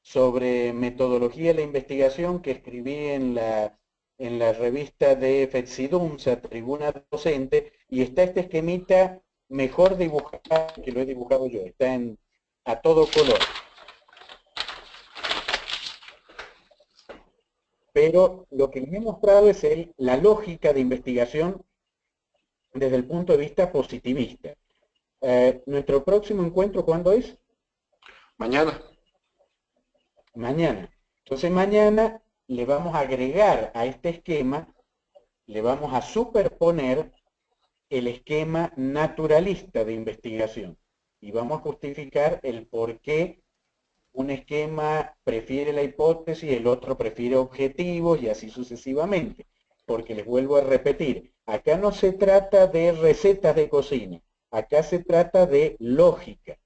sobre metodología de la investigación que escribí en la en la revista de FETSIDUMSA, Tribuna Docente, y está este esquemita mejor dibujado que lo he dibujado yo, está a todo color. Pero lo que les he mostrado es la lógica de investigación desde el punto de vista positivista. ¿Nuestro próximo encuentro cuándo es? Mañana. Mañana. Entonces mañana le vamos a agregar a este esquema, le vamos a superponer el esquema naturalista de investigación y vamos a justificar el por qué un esquema prefiere la hipótesis, el otro prefiere objetivos y así sucesivamente. Porque les vuelvo a repetir, acá no se trata de recetas de cocina, acá se trata de lógica.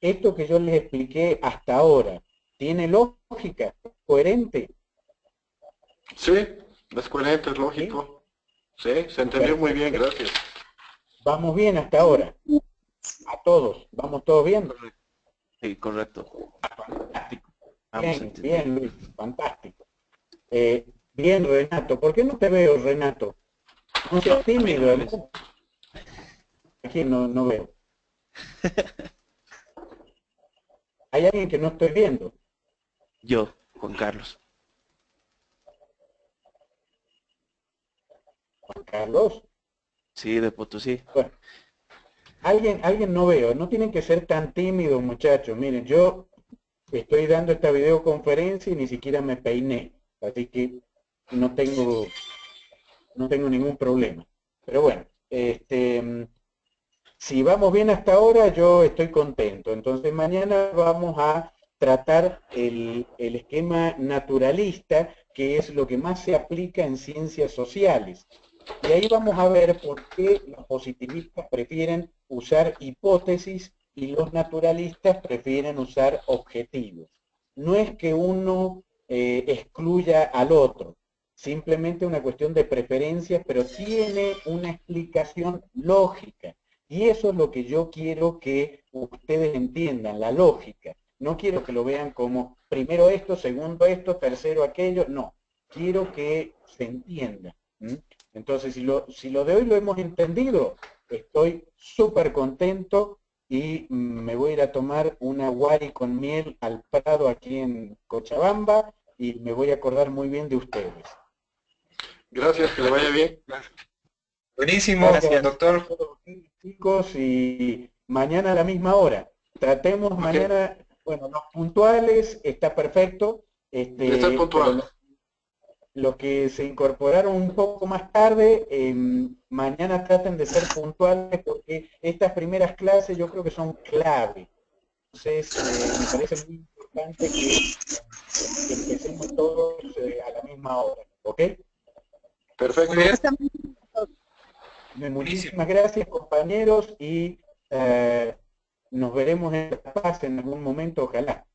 Esto que yo les expliqué hasta ahora, ¿tiene lógica? ¿Coherente? Sí, es coherente, es lógico. Sí, se entendió muy bien, gracias. Vamos bien hasta ahora. A todos, ¿vamos todos bien? Sí, correcto. Fantástico. Vamos Bien, entendiendo. bien, Luis, fantástico. Bien, Renato. ¿Por qué no te veo, Renato? No seas tímido, hermano. Aquí no veo. Hay alguien que no estoy viendo. Yo, Juan Carlos. Juan Carlos. Sí, de Potosí. Bueno, alguien no veo. No tienen que ser tan tímidos, muchachos. Miren, yo estoy dando esta videoconferencia y ni siquiera me peiné. Así que no tengo ningún problema. Pero bueno, si vamos bien hasta ahora, yo estoy contento. Entonces mañana vamos a tratar el esquema naturalista, que es lo que más se aplica en ciencias sociales. Y ahí vamos a ver por qué los positivistas prefieren usar hipótesis y los naturalistas prefieren usar objetivos. No es que uno excluya al otro, simplemente una cuestión de preferencias, pero tiene una explicación lógica. Y eso es lo que yo quiero que ustedes entiendan, la lógica. No quiero que lo vean como primero esto, segundo esto, tercero aquello, no. Quiero que se entienda. Entonces, si lo de hoy lo hemos entendido, estoy súper contento y me voy a ir a tomar una guari con miel al Prado aquí en Cochabamba y me voy a acordar muy bien de ustedes. Gracias, que le vaya bien. Buenísimo, Gracias, doctor. chicos, y mañana a la misma hora. Tratemos mañana, bueno, los puntuales está perfecto, De ser puntual. pero los que se incorporaron un poco más tarde, mañana traten de ser puntuales porque estas primeras clases yo creo que son clave. Entonces, me parece muy importante que empecemos todos a la misma hora, ¿ok? Perfecto. Muy bien. Muchísimas gracias, compañeros, y nos veremos en La Paz en algún momento, ojalá.